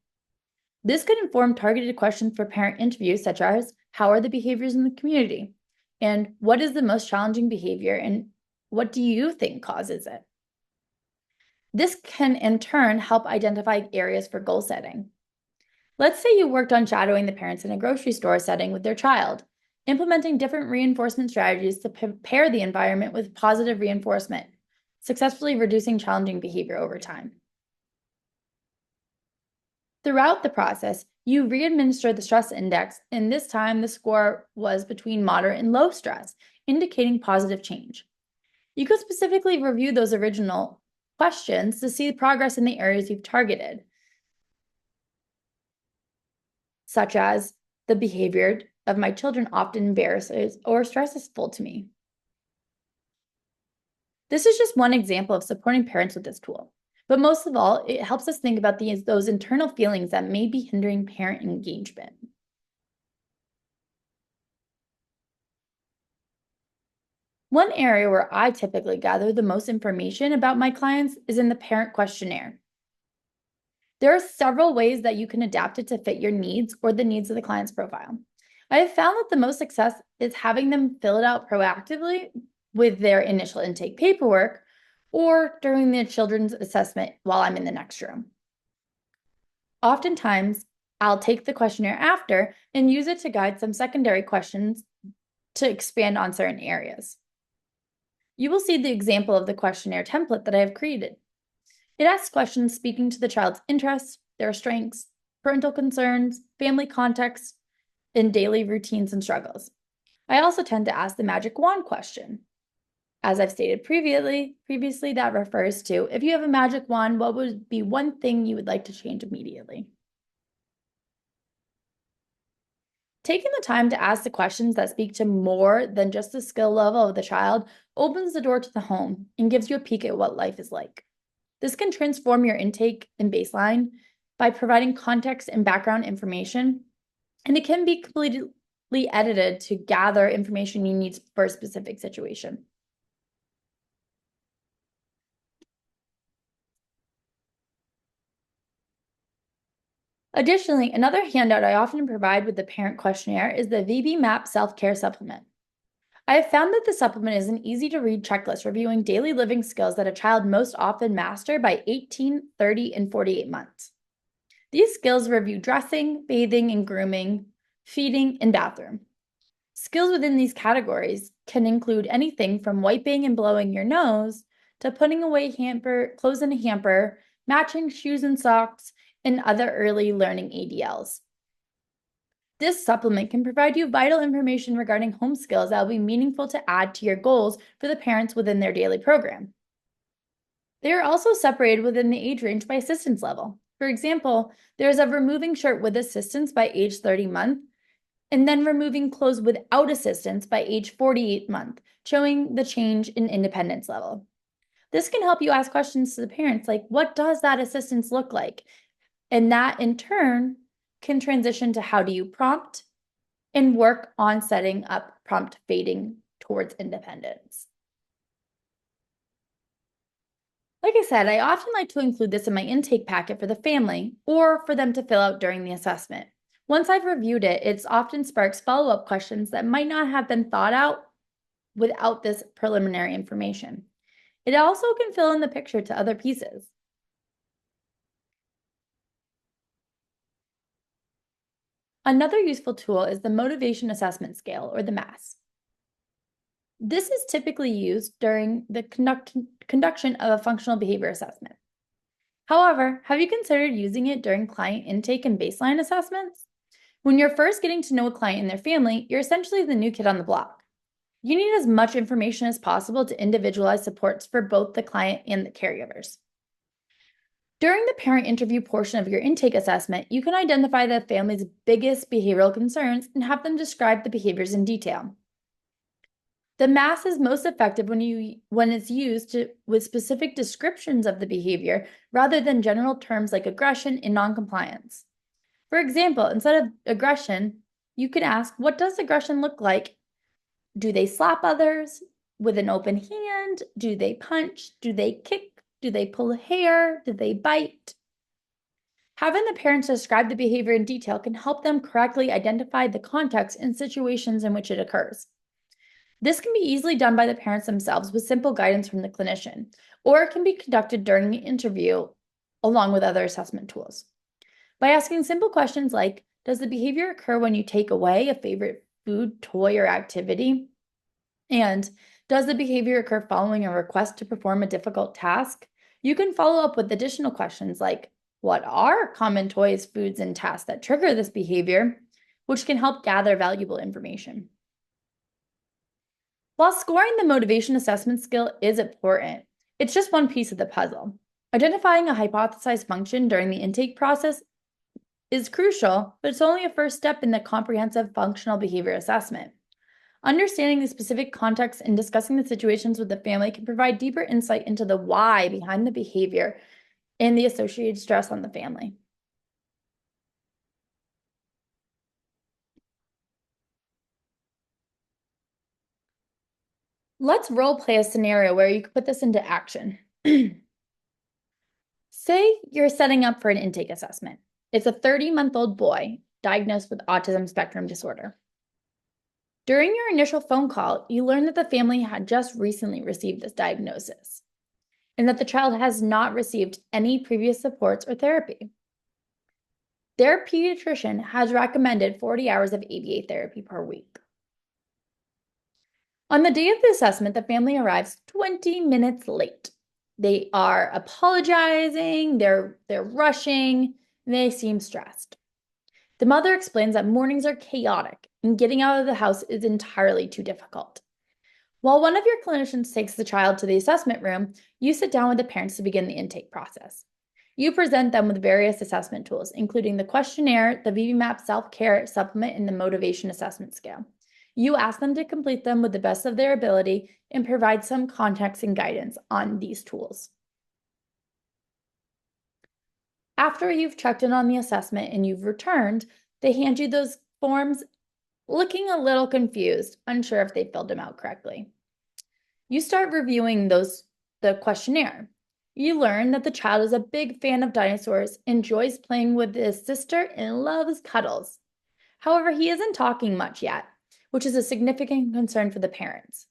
This could inform targeted questions for parent interviews, such as, how are the behaviors in the community? And what is the most challenging behavior, and what do you think causes it? This can, in turn, help identify areas for goal setting. Let's say you worked on shadowing the parents in a grocery store setting with their child, implementing different reinforcement strategies to pair the environment with positive reinforcement, successfully reducing challenging behavior over time. Throughout the process, you re-administer the stress index, and this time the score was between moderate and low stress, indicating positive change. You could specifically review those original questions to see progress in the areas you've targeted, such as the behavior of my children often embarrasses or stressful to me. This is just one example of supporting parents with this tool. But most of all, it helps us think about those internal feelings that may be hindering parent engagement. One area where I typically gather the most information about my clients is in the parent questionnaire. There are several ways that you can adapt it to fit your needs or the needs of the client's profile. I have found that the most success is having them fill it out proactively with their initial intake paperwork or during the children's assessment while I'm in the next room. Oftentimes, I'll take the questionnaire after and use it to guide some secondary questions to expand on certain areas. You will see the example of the questionnaire template that I have created. It asks questions speaking to the child's interests, their strengths, parental concerns, family context, and daily routines and struggles. I also tend to ask the magic wand question. As I've stated previously, that refers to, if you have a magic wand, what would be one thing you would like to change immediately? Taking the time to ask the questions that speak to more than just the skill level of the child opens the door to the home and gives you a peek at what life is like. This can transform your intake and baseline by providing context and background information, and it can be completely edited to gather information you need for a specific situation. Additionally, another handout I often provide with the parent questionnaire is the VB MAP Self-Care Supplement. I have found that the supplement is an easy-to-read checklist reviewing daily living skills that a child most often master by 18, 30, and 48 months. These skills review dressing, bathing and grooming, feeding, and bathroom. Skills within these categories can include anything from wiping and blowing your nose to putting away clothes in a hamper, matching shoes and socks, and other early learning ADLs. This supplement can provide you vital information regarding home skills that will be meaningful to add to your goals for the parents within their daily program. They are also separated within the age range by assistance level. For example, there is a removing shirt with assistance by age 30 month, and then removing clothes without assistance by age 48 month, showing the change in independence level. This can help you ask questions to the parents like, what does that assistance look like? And that in turn can transition to how do you prompt and work on setting up prompt fading towards independence. Like I said, I often like to include this in my intake packet for the family or for them to fill out during the assessment. Once I've reviewed it, it often sparks follow-up questions that might not have been thought out without this preliminary information. It also can fill in the picture to other pieces. Another useful tool is the Motivation Assessment Scale, or the MAS. This is typically used during the conduction of a functional behavior assessment. However, have you considered using it during client intake and baseline assessments? When you're first getting to know a client and their family, you're essentially the new kid on the block. You need as much information as possible to individualize supports for both the client and the caregivers. During the parent interview portion of your intake assessment, you can identify the family's biggest behavioral concerns and have them describe the behaviors in detail. The mask is most effective when it's used with specific descriptions of the behavior rather than general terms like aggression and noncompliance. For example, instead of aggression, you could ask, what does aggression look like? Do they slap others with an open hand? Do they punch? Do they kick? Do they pull hair? Do they bite? Having the parents describe the behavior in detail can help them correctly identify the context and situations in which it occurs. This can be easily done by the parents themselves with simple guidance from the clinician, or it can be conducted during the interview along with other assessment tools. By asking simple questions like, does the behavior occur when you take away a favorite food, toy, or activity? And does the behavior occur following a request to perform a difficult task? You can follow up with additional questions like, what are common toys, foods, and tasks that trigger this behavior, which can help gather valuable information. While scoring the motivation assessment skill is important, it's just one piece of the puzzle. Identifying a hypothesized function during the intake process is crucial, but it's only a first step in the comprehensive functional behavior assessment. Understanding the specific context and discussing the situations with the family can provide deeper insight into the why behind the behavior and the associated stress on the family. Let's role play a scenario where you could put this into action. Say you're setting up for an intake assessment. It's a 30-month-old boy diagnosed with autism spectrum disorder. During your initial phone call, you learn that the family had just recently received this diagnosis and that the child has not received any previous supports or therapy. Their pediatrician has recommended 40 hours of ABA therapy per week. On the day of the assessment, the family arrives 20 minutes late. They are apologizing, they're rushing, and they seem stressed. The mother explains that mornings are chaotic and getting out of the house is entirely too difficult. While one of your clinicians takes the child to the assessment room, you sit down with the parents to begin the intake process. You present them with various assessment tools, including the questionnaire, the VB-MAP self-care supplement, and the motivation assessment scale. You ask them to complete them with the best of their ability and provide some context and guidance on these tools. After you've checked in on the assessment and you've returned, they hand you those forms looking a little confused, unsure if they filled them out correctly. You start reviewing the questionnaire. You learn that the child is a big fan of dinosaurs, enjoys playing with his sister, and loves cuddles. However, he isn't talking much yet, which is a significant concern for the parents.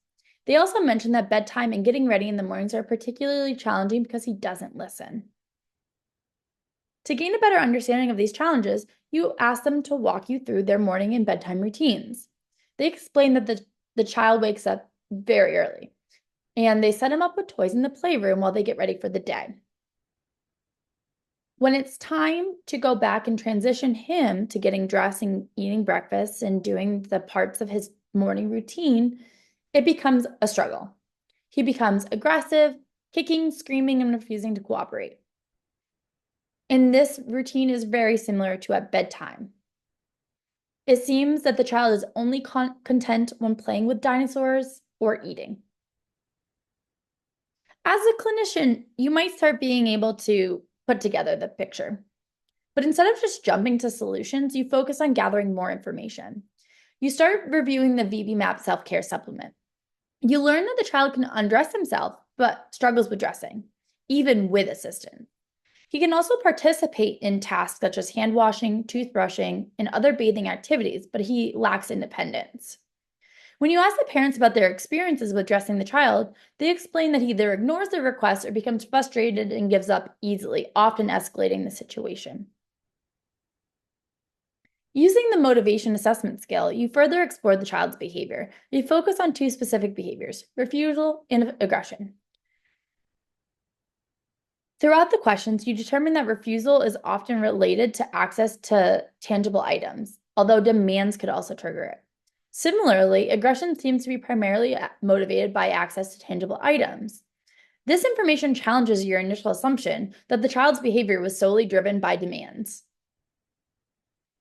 They also mention that bedtime and getting ready in the mornings are particularly challenging because he doesn't listen. To gain a better understanding of these challenges, you ask them to walk you through their morning and bedtime routines. They explain that the child wakes up very early, and they set him up with toys in the playroom while they get ready for the day. When it's time to go back and transition him to getting dressed and eating breakfast and doing the parts of his morning routine, it becomes a struggle. He becomes aggressive, kicking, screaming, and refusing to cooperate. And this routine is very similar to at bedtime. It seems that the child is only content when playing with dinosaurs or eating. As a clinician, you might start being able to put together the picture. But instead of just jumping to solutions, you focus on gathering more information. You start reviewing the VB-MAP self-care supplement. You learn that the child can undress himself, but struggles with dressing, even with assistance. He can also participate in tasks such as hand washing, toothbrushing, and other bathing activities, but he lacks independence. When you ask the parents about their experiences with dressing the child, they explain that he either ignores the request or becomes frustrated and gives up easily, often escalating the situation. Using the motivation assessment scale, you further explore the child's behavior. You focus on two specific behaviors, refusal and aggression. Throughout the questions, you determine that refusal is often related to access to tangible items, although demands could also trigger it. Similarly, aggression seems to be primarily motivated by access to tangible items. This information challenges your initial assumption that the child's behavior was solely driven by demands.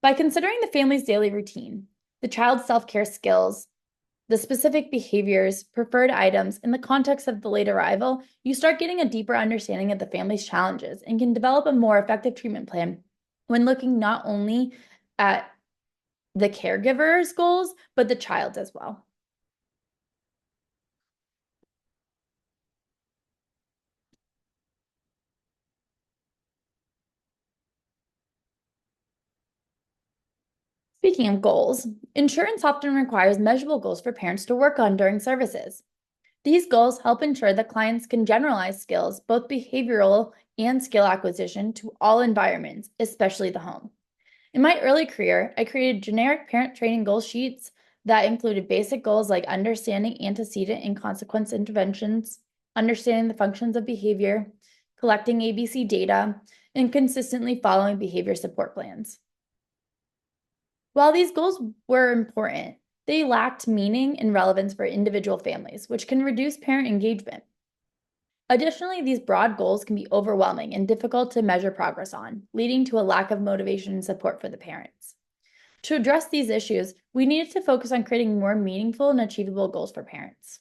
By considering the family's daily routine, the child's self-care skills, the specific behaviors, preferred items, in the context of the late arrival, you start getting a deeper understanding of the family's challenges and can develop a more effective treatment plan when looking not only at the caregiver's goals, but the child's as well. Speaking of goals, insurance often requires measurable goals for parents to work on during services. These goals help ensure that clients can generalize skills, both behavioral and skill acquisition, to all environments, especially the home. In my early career, I created generic parent training goal sheets that included basic goals like understanding antecedent and consequence interventions, understanding the functions of behavior, collecting ABC data, and consistently following behavior support plans. While these goals were important, they lacked meaning and relevance for individual families, which can reduce parent engagement. Additionally, these broad goals can be overwhelming and difficult to measure progress on, leading to a lack of motivation and support for the parents. To address these issues, we needed to focus on creating more meaningful and achievable goals for parents.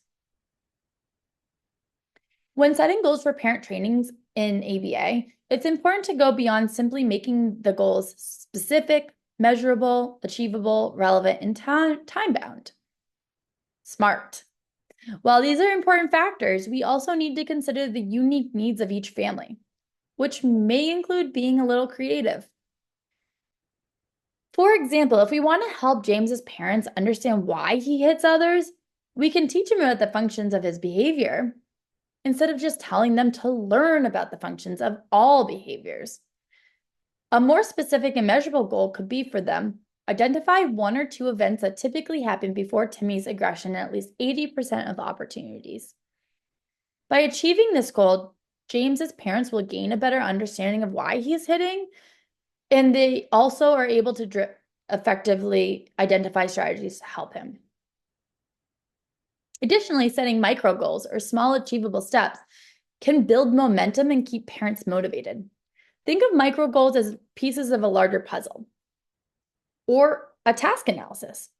When setting goals for parent trainings in ABA, it's important to go beyond simply making the goals specific, measurable, achievable, relevant, and time-bound. Smart. While these are important factors, we also need to consider the unique needs of each family, which may include being a little creative. For example, if we want to help James's parents understand why he hits others, we can teach him about the functions of his behavior instead of just telling them to learn about the functions of all behaviors. A more specific and measurable goal could be for them: identify 1 or 2 events that typically happen before Timmy's aggression in at least 80% of the opportunities. By achieving this goal, James's parents will gain a better understanding of why he is hitting, and they also are able to effectively identify strategies to help him. Additionally, setting micro goals or small achievable steps can build momentum and keep parents motivated. Think of micro goals as pieces of a larger puzzle or a task analysis.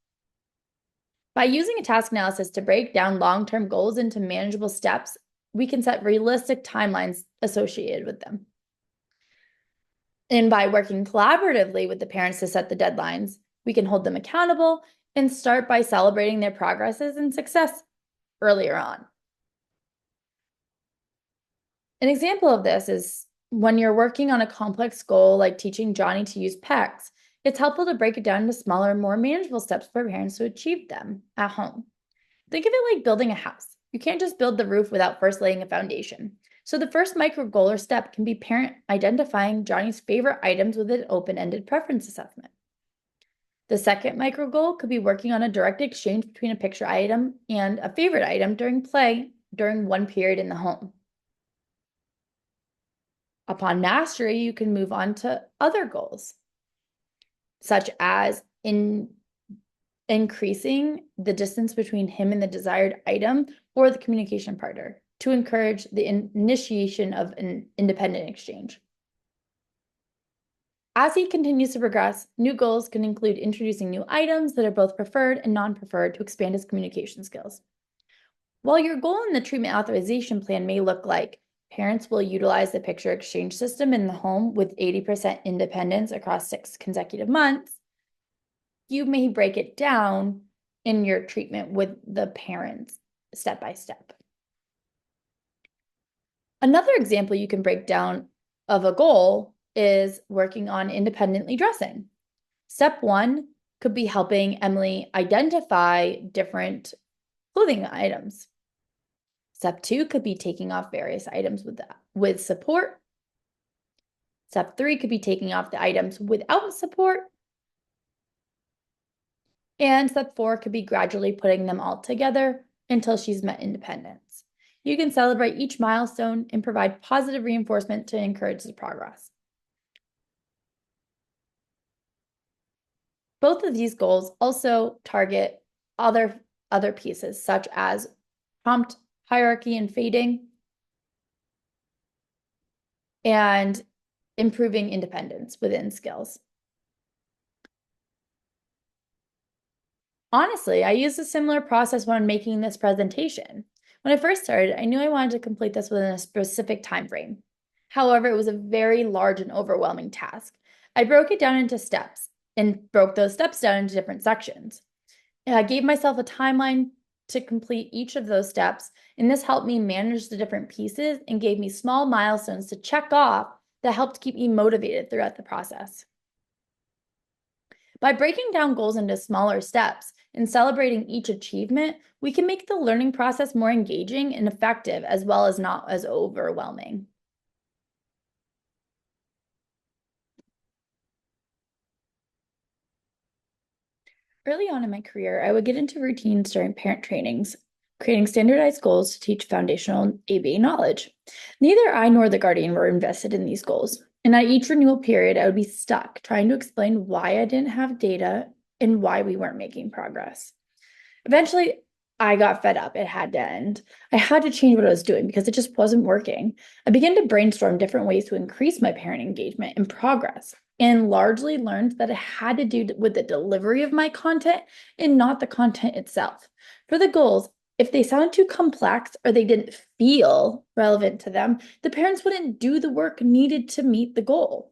By using a task analysis to break down long-term goals into manageable steps, we can set realistic timelines associated with them. And by working collaboratively with the parents to set the deadlines, we can hold them accountable and start by celebrating their progresses and success earlier on. An example of this is when you're working on a complex goal like teaching Johnny to use PECs, it's helpful to break it down into smaller, more manageable steps for parents to achieve them at home. Think of it like building a house. You can't just build the roof without first laying a foundation. So the first micro goal or step can be parent identifying Johnny's favorite items with an open-ended preference assessment. The second micro goal could be working on a direct exchange between a picture item and a favorite item during play during one period in the home. Upon mastery, you can move on to other goals, such as increasing the distance between him and the desired item or the communication partner to encourage the initiation of an independent exchange. As he continues to progress, new goals can include introducing new items that are both preferred and non-preferred to expand his communication skills. While your goal in the treatment authorization plan may look like parents will utilize the picture exchange system in the home with 80% independence across 6 consecutive months, you may break it down in your treatment with the parents step by step. Another example you can break down of a goal is working on independently dressing. Step 1 could be helping Emily identify different clothing items. Step 2 could be taking off various items with support. Step 3 could be taking off the items without support. And step 4 could be gradually putting them all together until she's met independence. You can celebrate each milestone and provide positive reinforcement to encourage the progress. Both of these goals also target other pieces, such as prompt hierarchy and fading, and improving independence within skills. Honestly, I used a similar process when making this presentation. When I first started, I knew I wanted to complete this within a specific time frame. However, it was a very large and overwhelming task. I broke it down into steps and broke those steps down into different sections. And I gave myself a timeline to complete each of those steps, and this helped me manage the different pieces and gave me small milestones to check off that helped keep me motivated throughout the process. By breaking down goals into smaller steps and celebrating each achievement, we can make the learning process more engaging and effective, as well as not as overwhelming. Early on in my career, I would get into routines during parent trainings, creating standardized goals to teach foundational ABA knowledge. Neither I nor the guardian were invested in these goals. And at each renewal period, I would be stuck trying to explain why I didn't have data and why we weren't making progress. Eventually, I got fed up. It had to end. I had to change what I was doing because it just wasn't working. I began to brainstorm different ways to increase my parent engagement and progress, and largely learned that it had to do with the delivery of my content and not the content itself. For the goals, if they sounded too complex or they didn't feel relevant to them, the parents wouldn't do the work needed to meet the goal.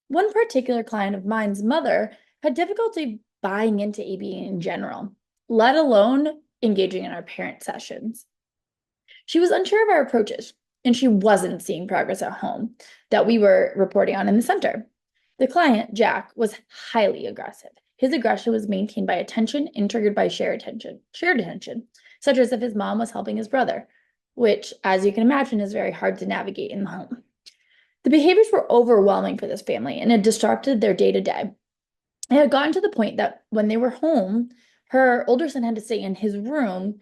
One particular client of mine's mother had difficulty buying into ABA in general, let alone engaging in our parent sessions. She was unsure of our approaches, and she wasn't seeing progress at home that we were reporting on in the center. The client, Jack, was highly aggressive. His aggression was maintained by attention and triggered by shared attention, such as if his mom was helping his brother, which, as you can imagine, is very hard to navigate in the home. The behaviors were overwhelming for this family, and it disrupted their day-to-day. It had gotten to the point that when they were home, her older son had to stay in his room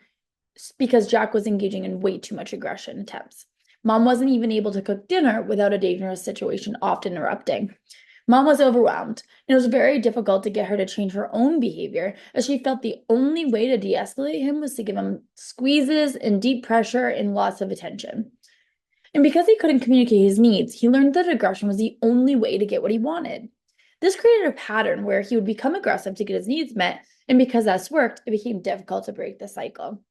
because Jack was engaging in way too much aggression attempts. Mom wasn't even able to cook dinner without a dangerous situation often erupting. Mom was overwhelmed, and it was very difficult to get her to change her own behavior, as she felt the only way to de-escalate him was to give him squeezes and deep pressure and lots of attention. And because he couldn't communicate his needs, he learned that aggression was the only way to get what he wanted. This created a pattern where he would become aggressive to get his needs met, and because that's worked, it became difficult to break the cycle.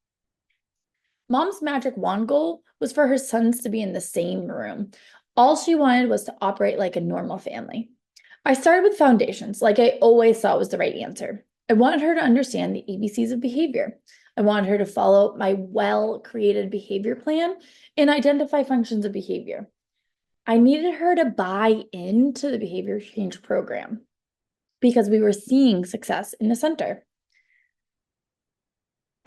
Mom's magic wand goal was for her sons to be in the same room. All she wanted was to operate like a normal family. I started with foundations, like I always thought was the right answer. I wanted her to understand the ABCs of behavior. I wanted her to follow my well-created behavior plan and identify functions of behavior. I needed her to buy into the behavior change program because we were seeing success in the center.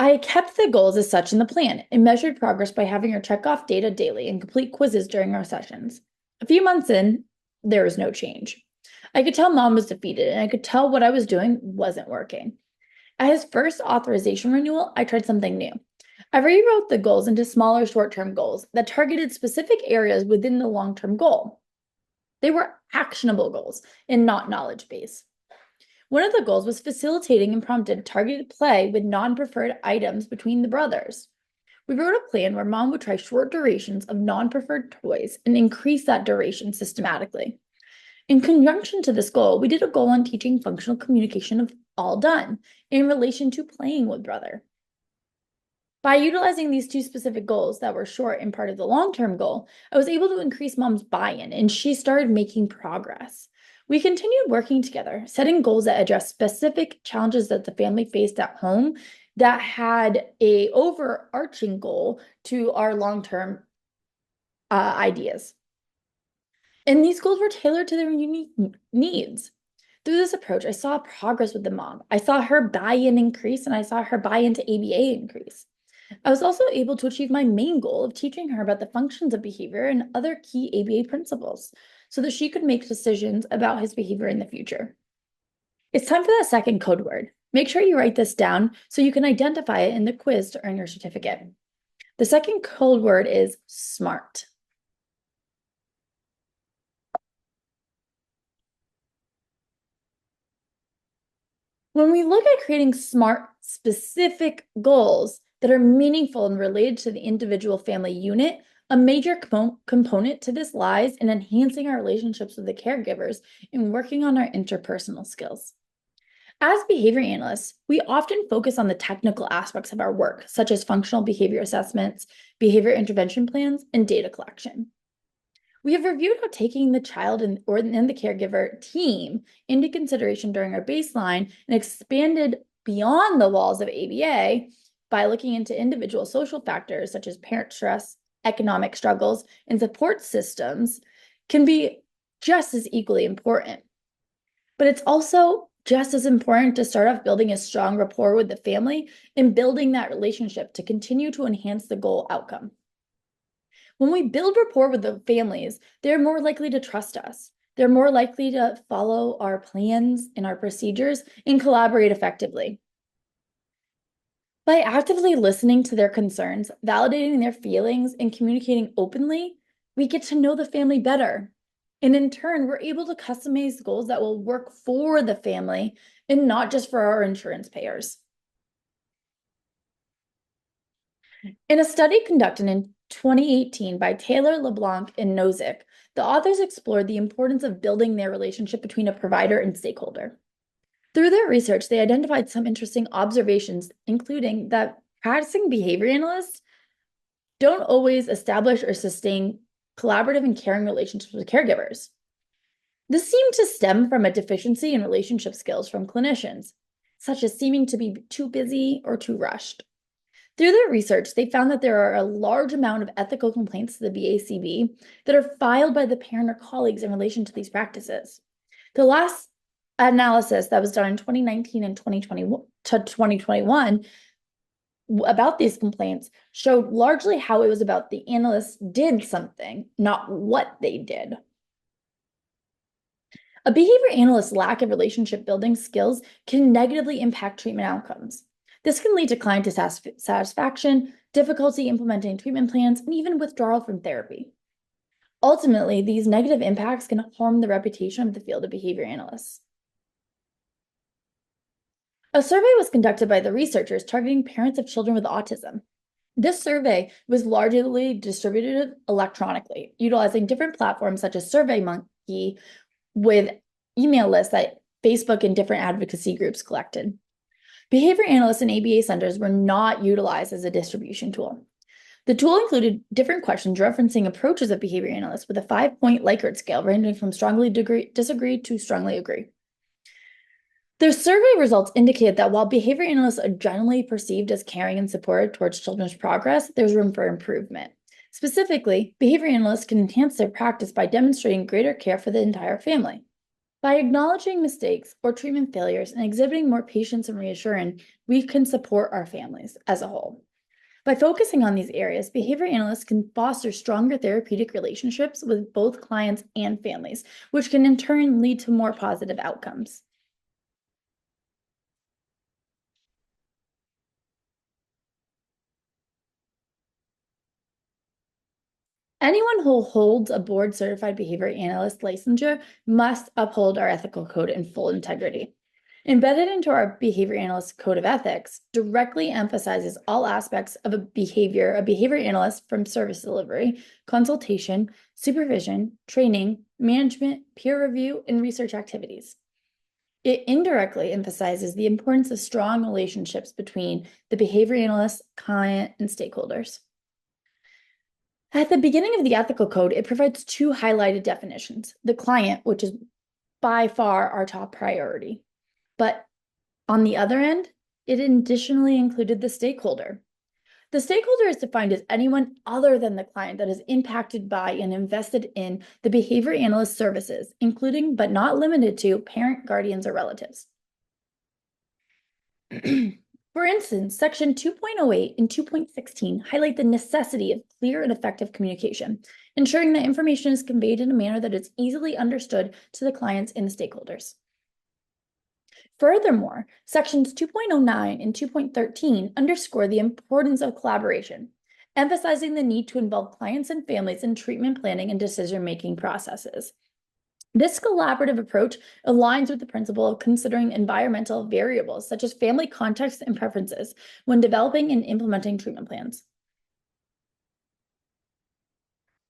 I kept the goals as such in the plan and measured progress by having her check off data daily and complete quizzes during our sessions. A few months in, there was no change. I could tell Mom was defeated, and I could tell what I was doing wasn't working. At his first authorization renewal, I tried something new. I rewrote the goals into smaller short-term goals that targeted specific areas within the long-term goal. They were actionable goals and not knowledge-based. One of the goals was facilitating and prompted targeted play with non-preferred items between the brothers. We wrote a plan where Mom would try short durations of non-preferred toys and increase that duration systematically. In conjunction to this goal, we did a goal on teaching functional communication of all done in relation to playing with brother. By utilizing these two specific goals that were short and part of the long-term goal, I was able to increase Mom's buy-in, and she started making progress. We continued working together, setting goals that addressed specific challenges that the family faced at home that had an overarching goal to our long-term ideas. And these goals were tailored to their unique needs. Through this approach, I saw progress with the mom. I saw her buy-in increase, and I saw her buy-in to ABA increase. I was also able to achieve my main goal of teaching her about the functions of behavior and other key ABA principles so that she could make decisions about his behavior in the future. It's time for that second code word. Make sure you write this down so you can identify it in the quiz to earn your certificate. The second code word is SMART. When we look at creating SMART specific goals that are meaningful and related to the individual family unit, a major component to this lies in enhancing our relationships with the caregivers and working on our interpersonal skills. As behavior analysts, we often focus on the technical aspects of our work, such as functional behavior assessments, behavior intervention plans, and data collection. We have reviewed how taking the child and the caregiver team into consideration during our baseline and expanded beyond the walls of ABA by looking into individual social factors such as parent stress, economic struggles, and support systems can be just as equally important. But it's also just as important to start off building a strong rapport with the family and building that relationship to continue to enhance the goal outcome. When we build rapport with the families, they're more likely to trust us. They're more likely to follow our plans and our procedures and collaborate effectively. By actively listening to their concerns, validating their feelings, and communicating openly, we get to know the family better. And in turn, we're able to customize goals that will work for the family and not just for our insurance payers. In a study conducted in 2018 by Taylor, LeBlanc, and Nozick, the authors explored the importance of building their relationship between a provider and stakeholder. Through their research, they identified some interesting observations, including that practicing behavior analysts don't always establish or sustain collaborative and caring relationships with caregivers. This seemed to stem from a deficiency in relationship skills from clinicians, such as seeming to be too busy or too rushed. Through their research, they found that there are a large amount of ethical complaints to the BACB that are filed by the parent or colleagues in relation to these practices. The last analysis that was done in 2019 and 2021 about these complaints showed largely how it was about the analysts did something, not what they did. A behavior analyst's lack of relationship building skills can negatively impact treatment outcomes. This can lead to client dissatisfaction, difficulty implementing treatment plans, and even withdrawal from therapy. Ultimately, these negative impacts can harm the reputation of the field of behavior analysts. A survey was conducted by the researchers targeting parents of children with autism. This survey was largely distributed electronically, utilizing different platforms such as SurveyMonkey with email lists that Facebook and different advocacy groups collected. Behavior analysts and ABA centers were not utilized as a distribution tool. The tool included different questions referencing approaches of behavior analysts with a 5-point Likert scale ranging from strongly disagree to strongly agree. The survey results indicated that while behavior analysts are generally perceived as caring and supportive towards children's progress, there's room for improvement. Specifically, behavior analysts can enhance their practice by demonstrating greater care for the entire family. By acknowledging mistakes or treatment failures and exhibiting more patience and reassurance, we can support our families as a whole. By focusing on these areas, behavior analysts can foster stronger therapeutic relationships with both clients and families, which can in turn lead to more positive outcomes. Anyone who holds a board-certified behavior analyst licensure must uphold our ethical code in full integrity. Embedded into our behavior analyst code of ethics directly emphasizes all aspects of a behavior analyst from service delivery, consultation, supervision, training, management, peer review, and research activities. It indirectly emphasizes the importance of strong relationships between the behavior analyst, client, and stakeholders. At the beginning of the ethical code, it provides two highlighted definitions: the client, which is by far our top priority. But on the other end, it additionally included the stakeholder. The stakeholder is defined as anyone other than the client that is impacted by and invested in the behavior analyst services, including but not limited to parent, guardians, or relatives. For instance, Section 2.08 and 2.16 highlight the necessity of clear and effective communication, ensuring that information is conveyed in a manner that is easily understood to the clients and the stakeholders. Furthermore, Sections 2.09 and 2.13 underscore the importance of collaboration, emphasizing the need to involve clients and families in treatment planning and decision-making processes. This collaborative approach aligns with the principle of considering environmental variables such as family context and preferences when developing and implementing treatment plans.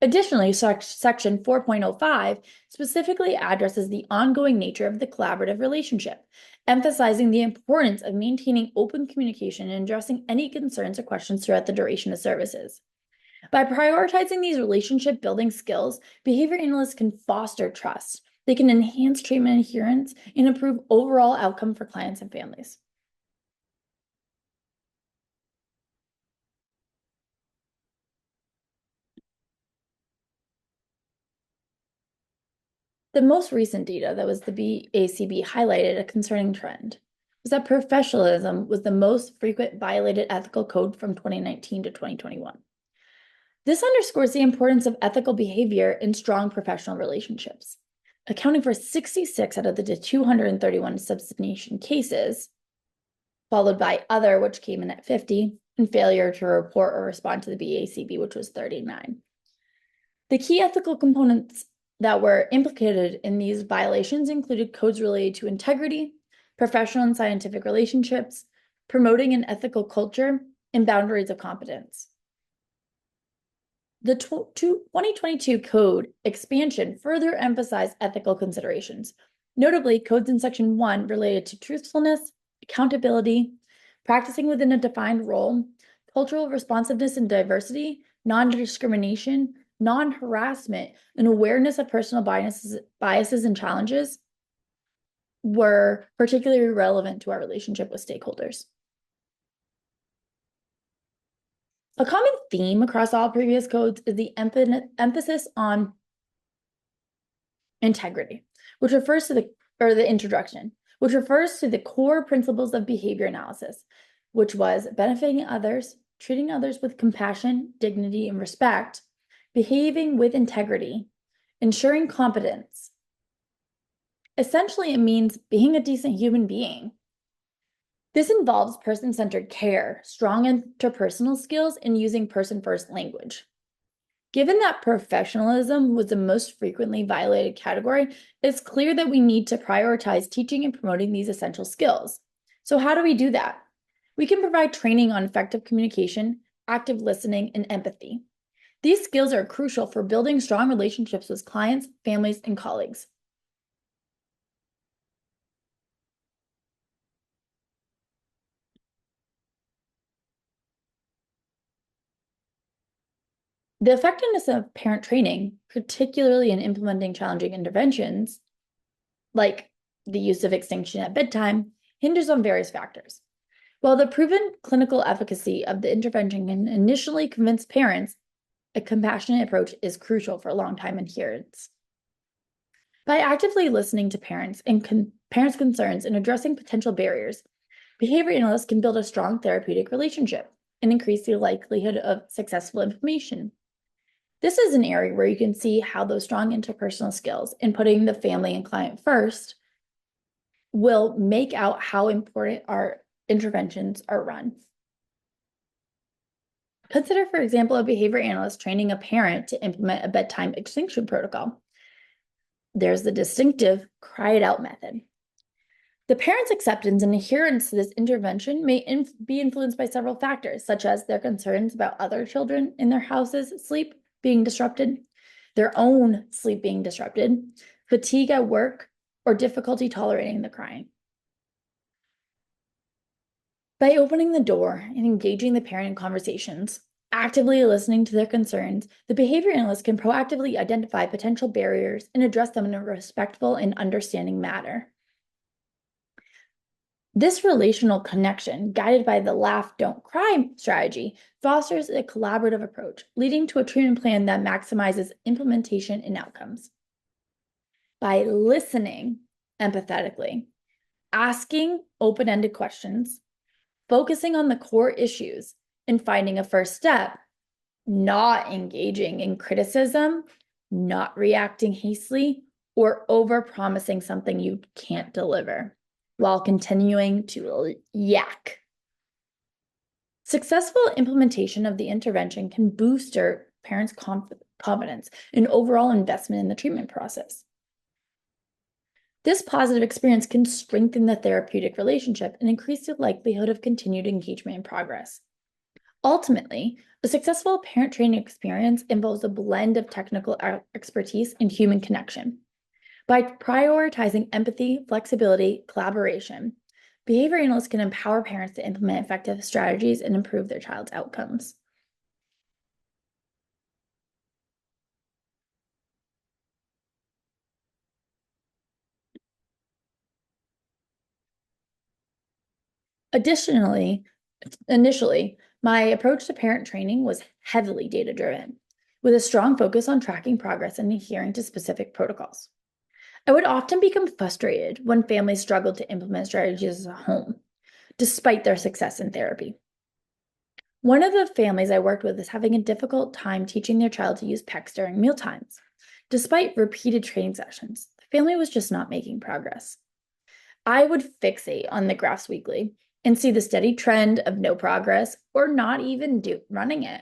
Additionally, Section 4.05 specifically addresses the ongoing nature of the collaborative relationship, emphasizing the importance of maintaining open communication and addressing any concerns or questions throughout the duration of services. By prioritizing these relationship building skills, behavior analysts can foster trust. They can enhance treatment adherence and improve overall outcome for clients and families. The most recent data that was the BACB highlighted a concerning trend was that professionalism was the most frequent violated ethical code from 2019 to 2021. This underscores the importance of ethical behavior in strong professional relationships, accounting for 66 out of the 231 substantiation cases, followed by other, which came in at 50, and failure to report or respond to the BACB, which was 39. The key ethical components that were implicated in these violations included codes related to integrity, professional and scientific relationships, promoting an ethical culture, and boundaries of competence. The 2022 code expansion further emphasized ethical considerations. Notably, codes in Section 1 related to truthfulness, accountability, practicing within a defined role, cultural responsiveness and diversity, non-discrimination, non-harassment, and awareness of personal biases and challenges were particularly relevant to our relationship with stakeholders. A common theme across all previous codes is the emphasis on integrity, which refers to the introduction, which refers to the core principles of behavior analysis, which was benefiting others, treating others with compassion, dignity, and respect, behaving with integrity, ensuring competence. Essentially, it means being a decent human being. This involves person-centered care, strong interpersonal skills, and using person-first language. Given that professionalism was the most frequently violated category, it's clear that we need to prioritize teaching and promoting these essential skills. So how do we do that? We can provide training on effective communication, active listening, and empathy. These skills are crucial for building strong relationships with clients, families, and colleagues. The effectiveness of parent training, particularly in implementing challenging interventions, like the use of extinction at bedtime, hinges on various factors. While the proven clinical efficacy of the intervention can initially convince parents, a compassionate approach is crucial for long-time adherence. By actively listening to parents and parents' concerns and addressing potential barriers, behavior analysts can build a strong therapeutic relationship and increase the likelihood of successful implementation. This is an area where you can see how those strong interpersonal skills and putting the family and client first will make out how important our interventions are run. Consider, for example, a behavior analyst training a parent to implement a bedtime extinction protocol. There's the distinctive cry it out method. The parent's acceptance and adherence to this intervention may be influenced by several factors, such as their concerns about other children in their house's sleep being disrupted, their own sleep being disrupted, fatigue at work, or difficulty tolerating the crying. By opening the door and engaging the parent in conversations, actively listening to their concerns, the behavior analyst can proactively identify potential barriers and address them in a respectful and understanding manner. This relational connection, guided by the laugh, don't cry strategy, fosters a collaborative approach, leading to a treatment plan that maximizes implementation and outcomes. By listening empathetically, asking open-ended questions, focusing on the core issues, and finding a first step, not engaging in criticism, not reacting hastily, or over-promising something you can't deliver, while continuing to yak. Successful implementation of the intervention can boost your parents' confidence and overall investment in the treatment process. This positive experience can strengthen the therapeutic relationship and increase the likelihood of continued engagement and progress. Ultimately, A successful parent training experience involves a blend of technical expertise and human connection. By prioritizing empathy, flexibility, collaboration, behavior analysts can empower parents to implement effective strategies and improve their child's outcomes. Additionally, initially, my approach to parent training was heavily data-driven, with a strong focus on tracking progress and adhering to specific protocols. I would often become frustrated when families struggled to implement strategies at home, despite their success in therapy. One of the families I worked with is having a difficult time teaching their child to use PECs during mealtimes. Despite repeated training sessions, the family was just not making progress. I would fixate on the graphs weekly and see the steady trend of no progress or not even running it.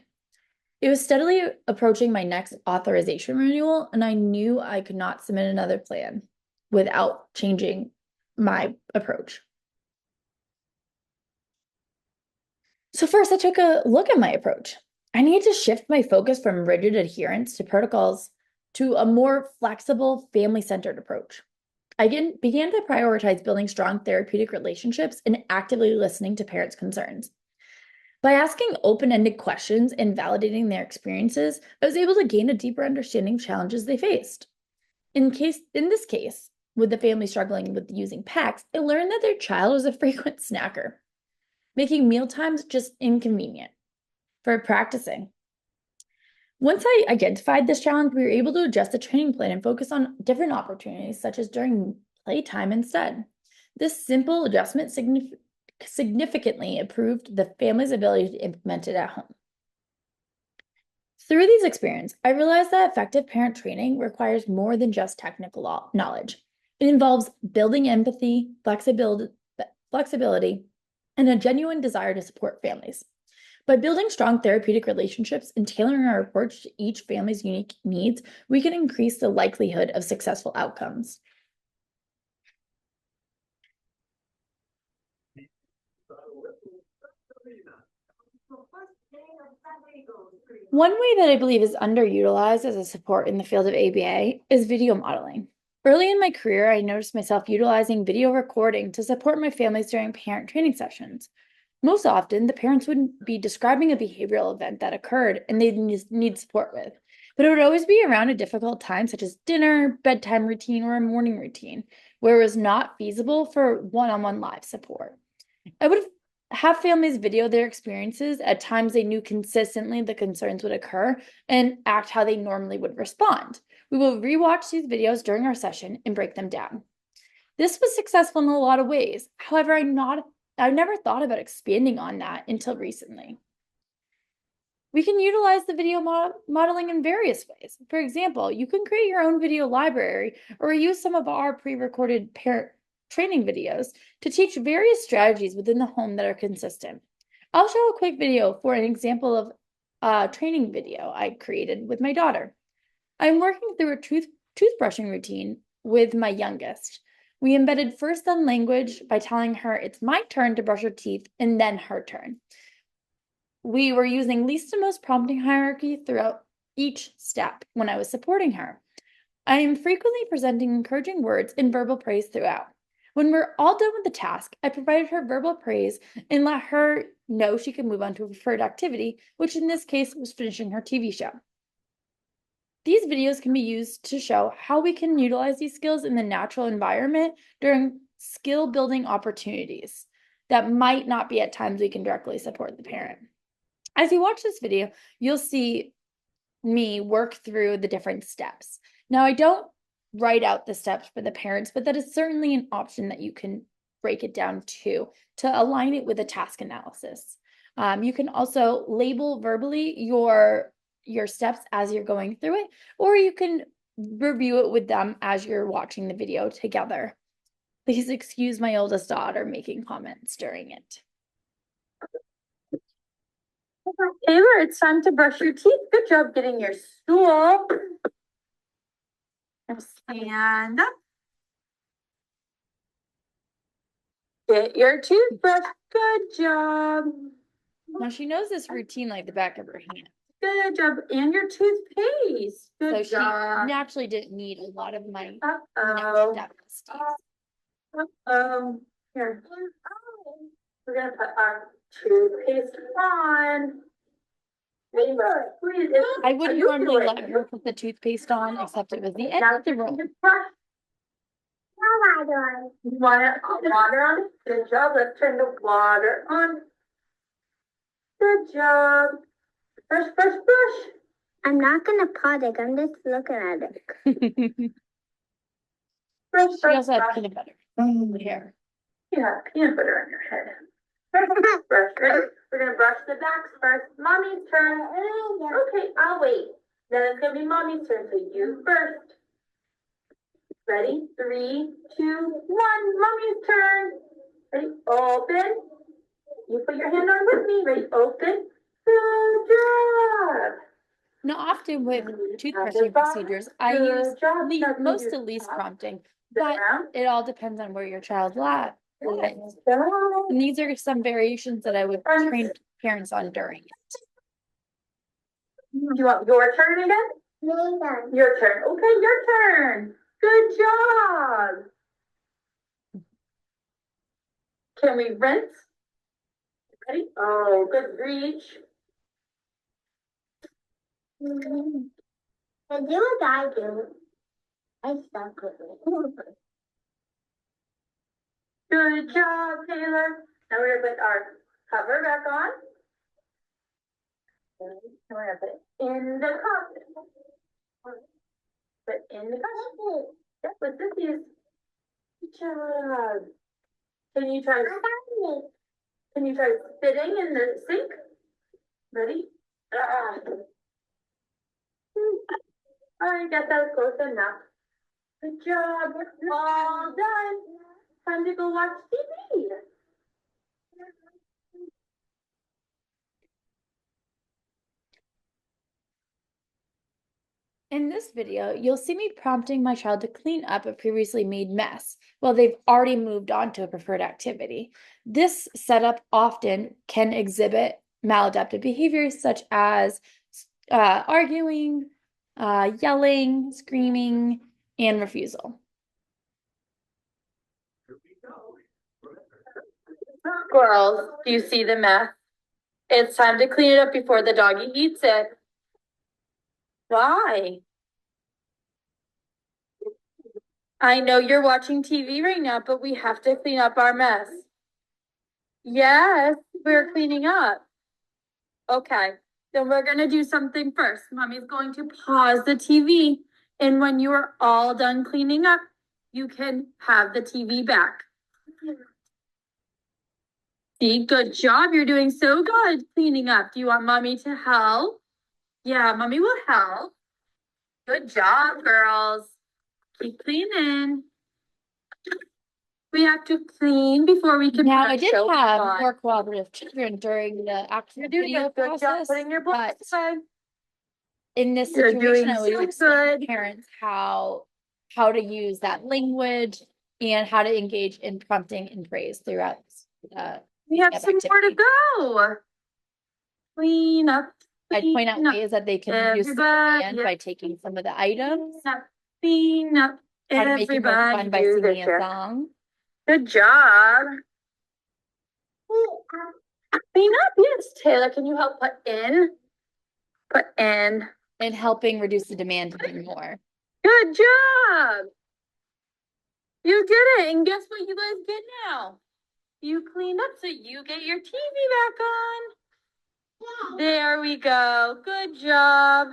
It was steadily approaching my next authorization renewal, and I knew I could not submit another plan without changing my approach. So first, I took a look at my approach. I needed to shift my focus from rigid adherence to protocols to a more flexible, family-centered approach. I began to prioritize building strong therapeutic relationships and actively listening to parents' concerns. By asking open-ended questions and validating their experiences, I was able to gain a deeper understanding of challenges they faced. In this case, with the family struggling with using PECs, I learned that their child was a frequent snacker, making mealtimes just inconvenient for practicing. Once I identified this challenge, we were able to adjust the training plan and focus on different opportunities, such as during playtime instead. This simple adjustment significantly improved the family's ability to implement it at home. Through these experiences, I realized that effective parent training requires more than just technical knowledge. It involves building empathy, flexibility, and a genuine desire to support families. By building strong therapeutic relationships and tailoring our approach to each family's unique needs, we can increase the likelihood of successful outcomes. One way that I believe is underutilized as a support in the field of ABA is video modeling. Early in my career, I noticed myself utilizing video recording to support my families during parent training sessions. Most often, the parents would be describing a behavioral event that occurred and they'd need support with, but it would always be around a difficult time, such as dinner, bedtime routine, or a morning routine, where it was not feasible for one-on-one live support. I would have families video their experiences at times they knew consistently the concerns would occur and act how they normally would respond. We will rewatch these videos during our session and break them down. This was successful in a lot of ways. However, I never thought about expanding on that until recently. We can utilize the video modeling in various ways. For example, you can create your own video library or use some of our pre-recorded parent training videos to teach various strategies within the home that are consistent. I'll show a quick video for an example of a training video I created with my daughter. I'm working through a toothbrushing routine with my youngest. We embedded first done language by telling her it's my turn to brush her teeth and then her turn. We were using least to most prompting hierarchy throughout each step when I was supporting her. I am frequently presenting encouraging words and verbal praise throughout. When we're all done with the task, I provided her verbal praise and let her know she could move on to a preferred activity, which in this case was finishing her TV show. These videos can be used to show how we can utilize these skills in the natural environment during skill building opportunities that might not be at times we can directly support the parent. As you watch this video, you'll see me work through the different steps. Now, I don't write out the steps for the parents, but that is certainly an option that you can break it down to align it with a task analysis. You can also label verbally your steps as you're going through it, or you can review it with them as you're watching the video together. Please excuse my oldest daughter making comments during it. Taylor, it's time to brush your teeth. Good job getting your stool. Stand up. Get your toothbrush. Good job. Now she knows this routine like the back of her hand. Good job. And your toothpaste. Good So job. she naturally didn't need a lot of my Uh-oh. next step. Uh-oh. Here. We're going to put our toothpaste on. Please. I wouldn't normally let her put the toothpaste on, except it was the end of the roll. Water on. Good job. Let's turn the water on. Good job. Brush, brush, brush. I'm not gonna pot it. I'm just looking at it. Brush, She brush, also had brush. peanut butter hair. You have peanut butter on your head. Brush. Ready? We're gonna brush the backs first. Mommy's turn. Okay, I'll wait. Then it's gonna be mommy's turn. So you first. Ready? 3, 2, 1. Mommy's turn. Ready? Open. You put your hand on with me. Ready? Open. Good job. Now, often with toothbrushing procedures, I use most of least prompting, but it all depends on where your child's at. And these are some variations that I would train parents on during it. Do you want your turn again? Your turn. Okay, your turn. Good job. Can we rinse? Ready? Oh, good reach. I do what I do. I suck with it. Good job, Taylor. Now we're gonna put our cover back on. And we're gonna put it in the cup. Put in the cup. Yep, with this. Good job. Can you try spitting in the sink? Ready? I guess that was close enough. Good job. All done. Time to go watch TV. In this video, you'll see me prompting my child to clean up a previously made mess. Well, they've already moved on to a preferred activity. This setup often can exhibit maladaptive behaviors such as arguing, yelling, screaming, and refusal. Girls, do you see the mess? It's time to clean it up before the doggy eats it. Why? I know you're watching TV right now, but we have to clean up our mess. Yes, we're cleaning up. Okay, then we're gonna do something first. Mommy's going to pause the TV, and when you are all done cleaning up, you can have the TV back. See, good job. You're doing so good cleaning up. Do you want mommy to help? Yeah, mommy will help. Good job, girls. Keep cleaning. We have to clean before we can. Now, I did have more cooperative children during the actual video process, but in this situation, I would explain to parents how to use that language and how to engage in prompting and praise throughout. We have some more to go. Clean up. I'd point out ways that they can use the command by taking some of the items. Clean up. How to make it more fun by singing a song. Good job. Clean up. Yes, Taylor, can you help put in? Put in. And helping reduce the demand even more. Good job. You did it. And guess what you guys get now? You cleaned up so you get your TV back on. There we go. Good job.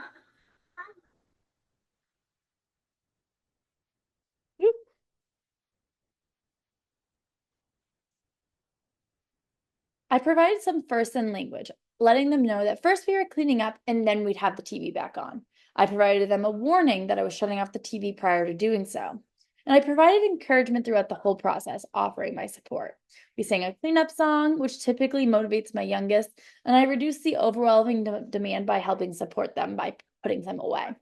I provided some first in language, letting them know that first we were cleaning up and then we'd have the TV back on. I provided them a warning that I was shutting off the TV prior to doing so. And I provided encouragement throughout the whole process, offering my support. We sang a cleanup song, which typically motivates my youngest, and I reduced the overwhelming demand by helping support them by putting them away.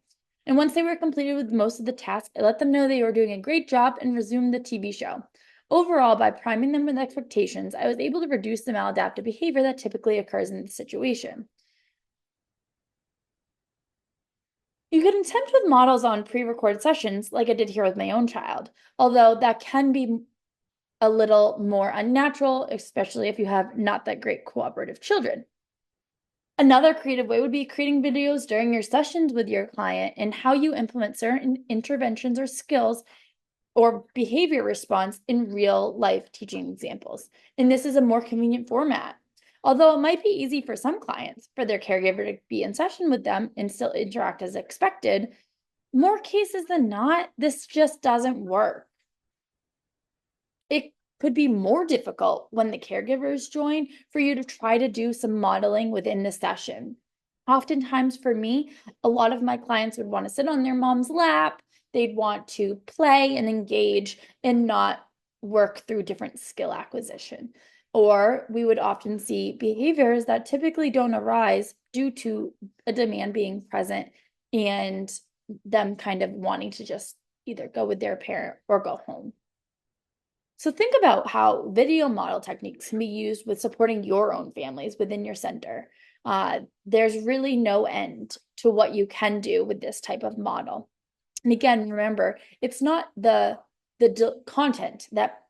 And once they were completed with most of the tasks, I let them know they were doing a great job and resumed the TV show. Overall, by priming them with expectations, I was able to reduce the maladaptive behavior that typically occurs in this situation. You can attempt with models on pre-recorded sessions like I did here with my own child, although that can be a little more unnatural, especially if you have not that great cooperative children. Another creative way would be creating videos during your sessions with your client and how you implement certain interventions or skills or behavior response in real life teaching examples. And this is a more convenient format. Although it might be easy for some clients for their caregiver to be in session with them and still interact as expected, more cases than not, this just doesn't work. It could be more difficult when the caregivers join for you to try to do some modeling within the session. Oftentimes for me, a lot of my clients would want to sit on their mom's lap. They'd want to play and engage and not work through different skill acquisition. Or we would often see behaviors that typically don't arise due to a demand being present and them kind of wanting to just either go with their parent or go home. So think about how video model techniques can be used with supporting your own families within your center. There's really no end to what you can do with this type of model. And again, remember, it's not the content that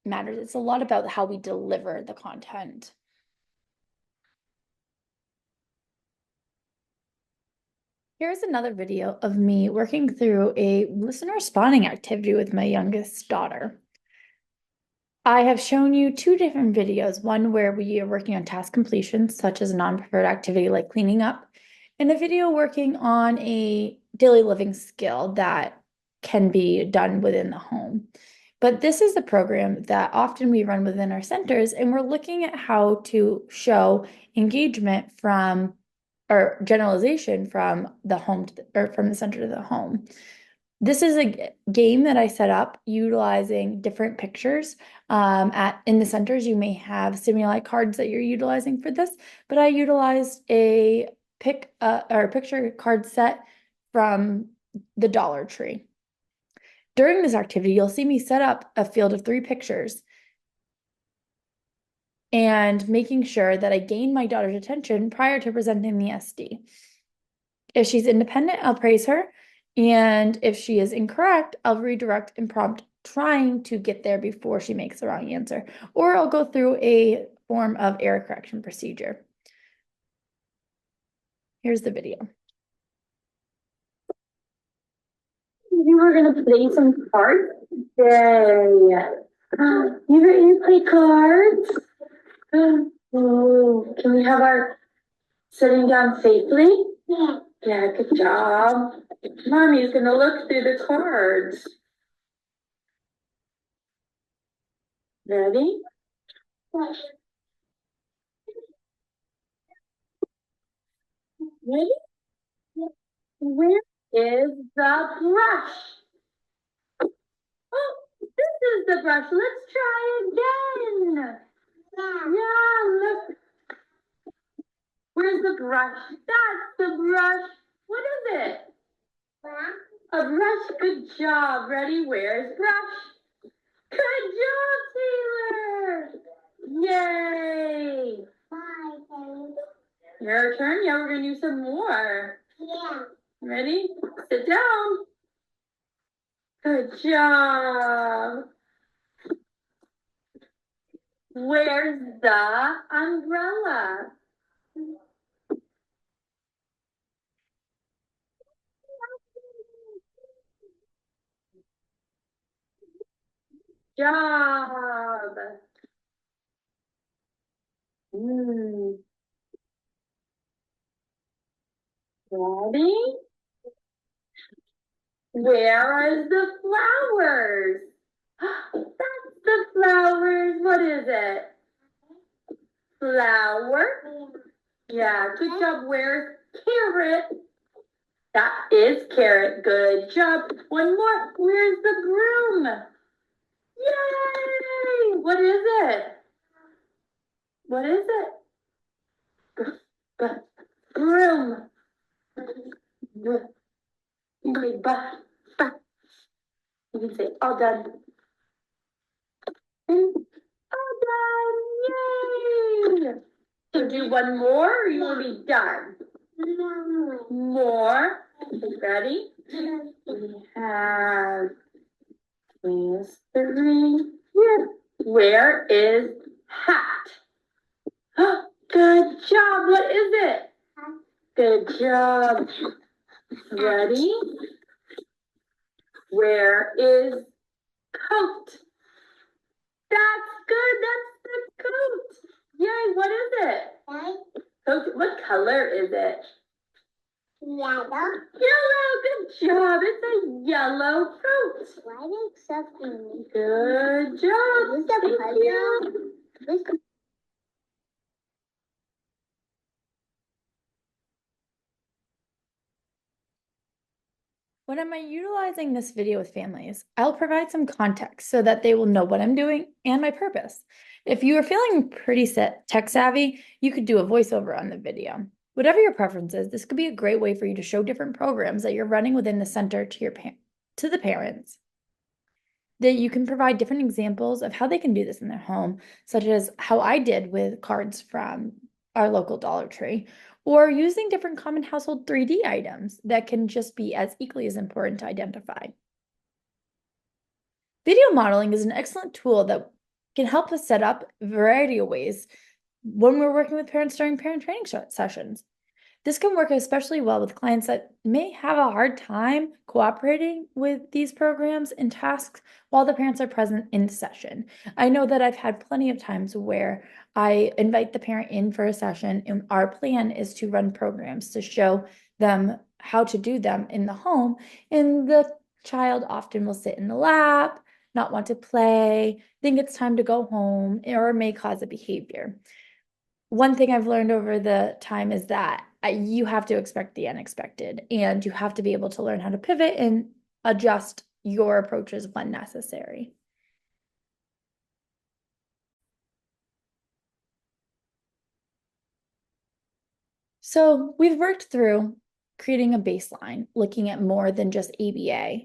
matters. It's a lot about how we deliver the content. Here's another video of me working through a listen responding activity with my youngest daughter. I have shown you two different videos, one where we are working on task completion, such as a non-preferred activity like cleaning up, and a video working on a daily living skill that can be done within the home. But this is a program that often we run within our centers, and we're looking at how to show engagement from or generalization from the home or from the center to the home. This is a game that I set up utilizing different pictures. In the centers, you may have stimuli cards that you're utilizing for this, but I utilized a picture card set from the Dollar Tree. During this activity, you'll see me set up a field of 3 pictures and making sure that I gain my daughter's attention prior to presenting the SD. If she's independent, I'll praise her. And if she is incorrect, I'll redirect and prompt trying to get there before she makes the wrong answer. Or I'll go through a form of error correction procedure. Here's the video. You were gonna play some cards today. You ready to play cards? Oh, can we have our sitting down safely? Yeah. Yeah, good job. Mommy's gonna look through the cards. Ready? Ready? Where is the brush? Oh, this is the brush. Let's try again. Yeah, look. Where's the brush? That's the brush. What is it? A brush. Good job. Ready? Where's brush? Good job, Taylor. Yay. Bye. Your turn. Yeah, we're going to do some more. Yeah. Ready? Sit down. Good job. Where's the umbrella? Job. Ready? Where is the flowers? That's the flowers. What is it? Flower. Yeah, good job. Where's carrot? That is carrot. Good job. One more. Where's the broom? Yay! What is it? What is it? Broom. Okay, you can say all done. All done! Yay! So do one more or you will be done? More. Ready? We have three. Where is hat? Good job. What is it? Good job. Ready? Where is coat? That's good. That's the coat. Yay. What is it? Coat. What color is it? Yellow. Yellow. Good job. It's a yellow coat. Why do you accept me? Good job. Thank you. When I'm utilizing this video with families, I'll provide some context so that they will know what I'm doing and my purpose. If you are feeling pretty tech savvy, you could do a voiceover on the video. Whatever your preference is, this could be a great way for you to show different programs that you're running within the center to the parents. That you can provide different examples of how they can do this in their home, such as how I did with cards from our local Dollar Tree, or using different common household 3D items that can just be as equally as important to identify. Video modeling is an excellent tool that can help us set up a variety of ways when we're working with parents during parent training sessions. This can work especially well with clients that may have a hard time cooperating with these programs and tasks while the parents are present in the session. I know that I've had plenty of times where I invite the parent in for a session, and our plan is to run programs to show them how to do them in the home, and the child often will sit in the lap, not want to play, think it's time to go home, or may cause a behavior. One thing I've learned over the time is that you have to expect the unexpected, and you have to be able to learn how to pivot and adjust your approaches when necessary. So we've worked through creating a baseline, looking at more than just ABA.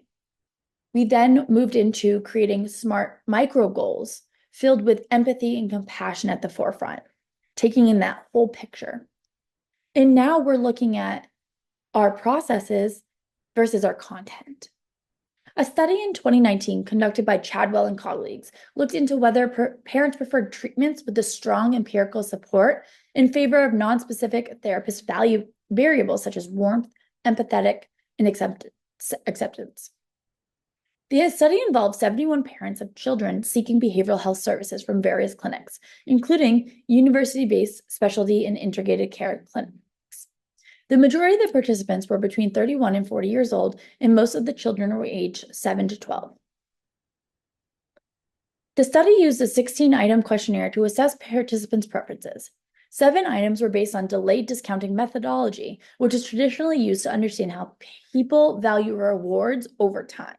We then moved into creating smart micro goals filled with empathy and compassion at the forefront, taking in that whole picture. And now we're looking at our processes versus our content. A study in 2019 conducted by Chadwell and colleagues looked into whether parents preferred treatments with a strong empirical support in favor of nonspecific therapist value variables such as warmth, empathetic, and acceptance. The study involved 71 parents of children seeking behavioral health services from various clinics, including university-based specialty and integrated care clinics. The majority of the participants were between 31 and 40 years old, and most of the children were aged 7 to 12. The study used a 16-item questionnaire to assess participants' preferences. 7 items were based on delayed discounting methodology, which is traditionally used to understand how people value rewards over time.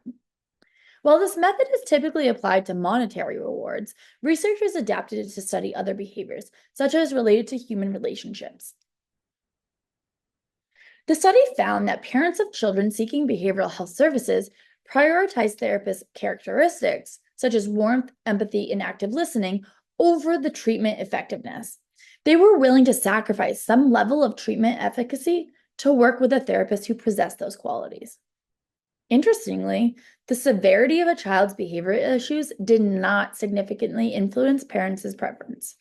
While this method is typically applied to monetary rewards, researchers adapted it to study other behaviors, such as related to human relationships. The study found that parents of children seeking behavioral health services prioritize therapist characteristics, such as warmth, empathy, and active listening, over the treatment effectiveness. They were willing to sacrifice some level of treatment efficacy to work with a therapist who possessed those qualities. Interestingly, the severity of a child's behavioral issues did not significantly influence parents' preference.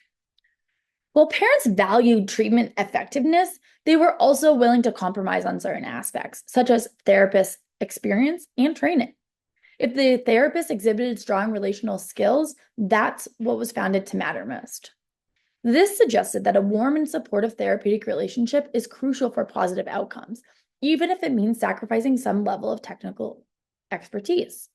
While parents valued treatment effectiveness, they were also willing to compromise on certain aspects, such as therapist experience and training. If the therapist exhibited strong relational skills, that's what was found to matter most. This suggested that a warm and supportive therapeutic relationship is crucial for positive outcomes, even if it means sacrificing some level of technical expertise.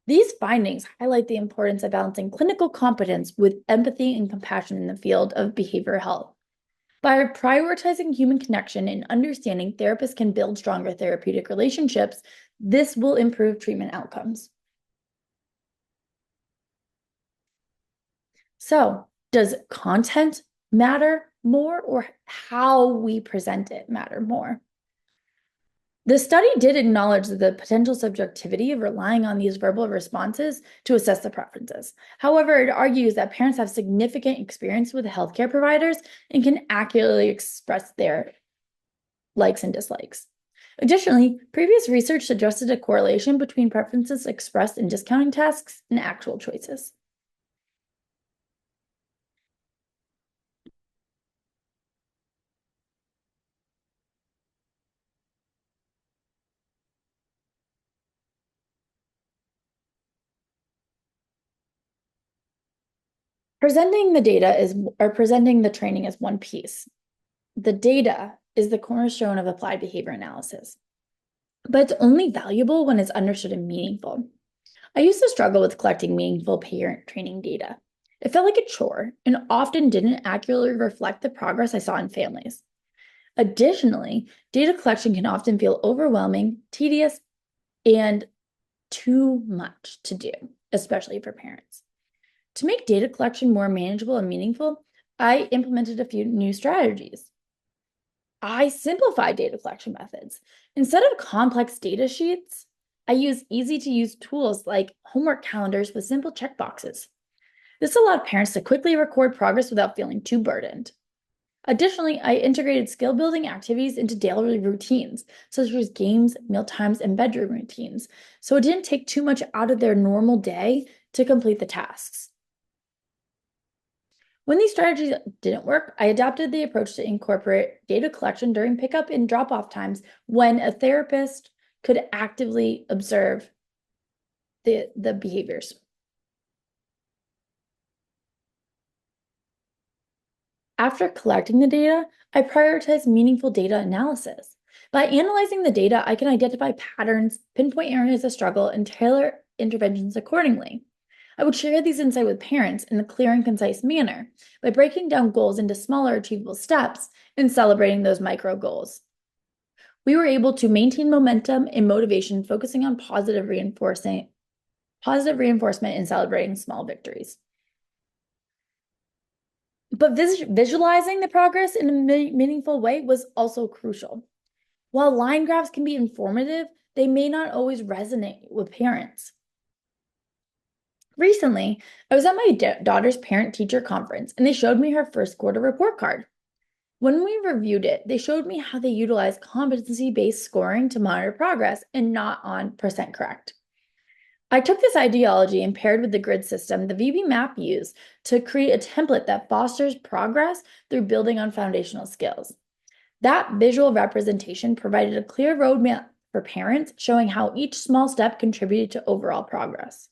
These findings highlight the importance of balancing clinical competence with empathy and compassion in the field of behavioral health. By prioritizing human connection and understanding therapists can build stronger therapeutic relationships, this will improve treatment outcomes. So, does content matter more, or how we present it matter more? The study did acknowledge the potential subjectivity of relying on these verbal responses to assess the preferences. However, it argues that parents have significant experience with healthcare providers and can accurately express their likes and dislikes. Additionally, previous research suggested a correlation between preferences expressed in discounting tasks and actual choices. Presenting the training as one piece. The data is the cornerstone of applied behavior analysis, but it's only valuable when it's understood and meaningful. I used to struggle with collecting meaningful parent training data. It felt like a chore and often didn't accurately reflect the progress I saw in families. Additionally, data collection can often feel overwhelming, tedious, and too much to do, especially for parents. To make data collection more manageable and meaningful, I implemented a few new strategies. I simplified data collection methods. Instead of complex data sheets, I use easy-to-use tools like homework calendars with simple checkboxes. This allowed parents to quickly record progress without feeling too burdened. Additionally, I integrated skill-building activities into daily routines, such as games, meal times, and bedroom routines, so it didn't take too much out of their normal day to complete the tasks. When these strategies didn't work, I adapted the approach to incorporate data collection during pickup and drop-off times when a therapist could actively observe the behaviors. After collecting the data, I prioritize meaningful data analysis. By analyzing the data, I can identify patterns, pinpoint areas of struggle, and tailor interventions accordingly. I would share these insights with parents in a clear and concise manner by breaking down goals into smaller achievable steps and celebrating those micro goals. We were able to maintain momentum and motivation, focusing on positive reinforcement and celebrating small victories. But visualizing the progress in a meaningful way was also crucial. While line graphs can be informative, they may not always resonate with parents. Recently, I was at my daughter's parent-teacher conference, and they showed me her first quarter report card. When we reviewed it, they showed me how they utilize competency-based scoring to monitor progress and not on percent correct. I took this ideology and paired with the grid system the VB map used to create a template that fosters progress through building on foundational skills. That visual representation provided a clear roadmap for parents, showing how each small step contributed to overall progress.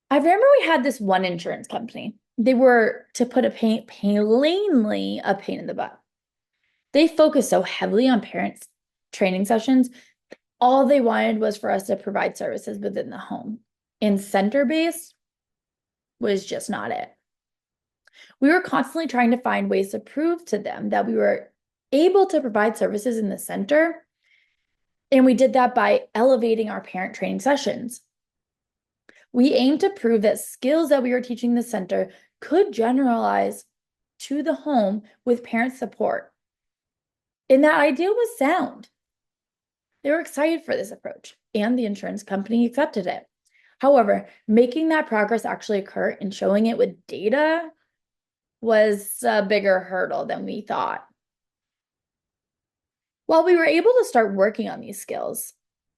I remember we had this one insurance company. They were, to put it plainly, a pain in the butt. They focused so heavily on parents' training sessions. All they wanted was for us to provide services within the home. And center-based was just not it. We were constantly trying to find ways to prove to them that we were able to provide services in the center. And we did that by elevating our parent training sessions. We aimed to prove that skills that we were teaching the center could generalize to the home with parent support. And that idea was sound. They were excited for this approach, and the insurance company accepted it. However, making that progress actually occur and showing it with data was a bigger hurdle than we thought. While we were able to start working on these skills,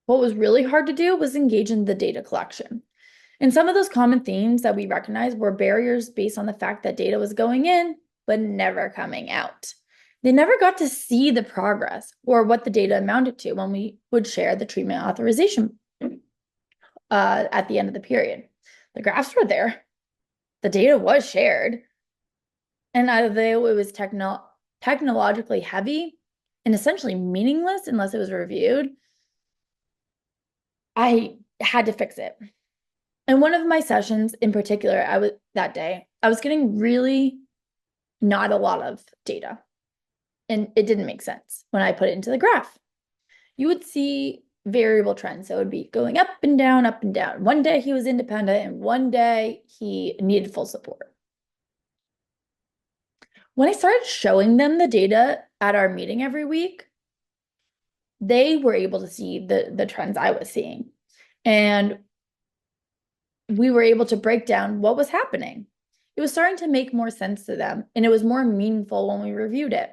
what was really hard to do was engage in the data collection. And some of those common themes that we recognized were barriers based on the fact that data was going in, but never coming out. They never got to see the progress or what the data amounted to when we would share the treatment authorization at the end of the period. The graphs were there. The data was shared. And although it was technologically heavy and essentially meaningless unless it was reviewed, I had to fix it. In one of my sessions in particular, I was getting really not a lot of data. And it didn't make sense when I put it into the graph. You would see variable trends. So it would be going up and down, up and down. One day he was independent and one day he needed full support. When I started showing them the data at our meeting every week, they were able to see the trends I was seeing. And we were able to break down what was happening. It was starting to make more sense to them, and it was more meaningful when we reviewed it.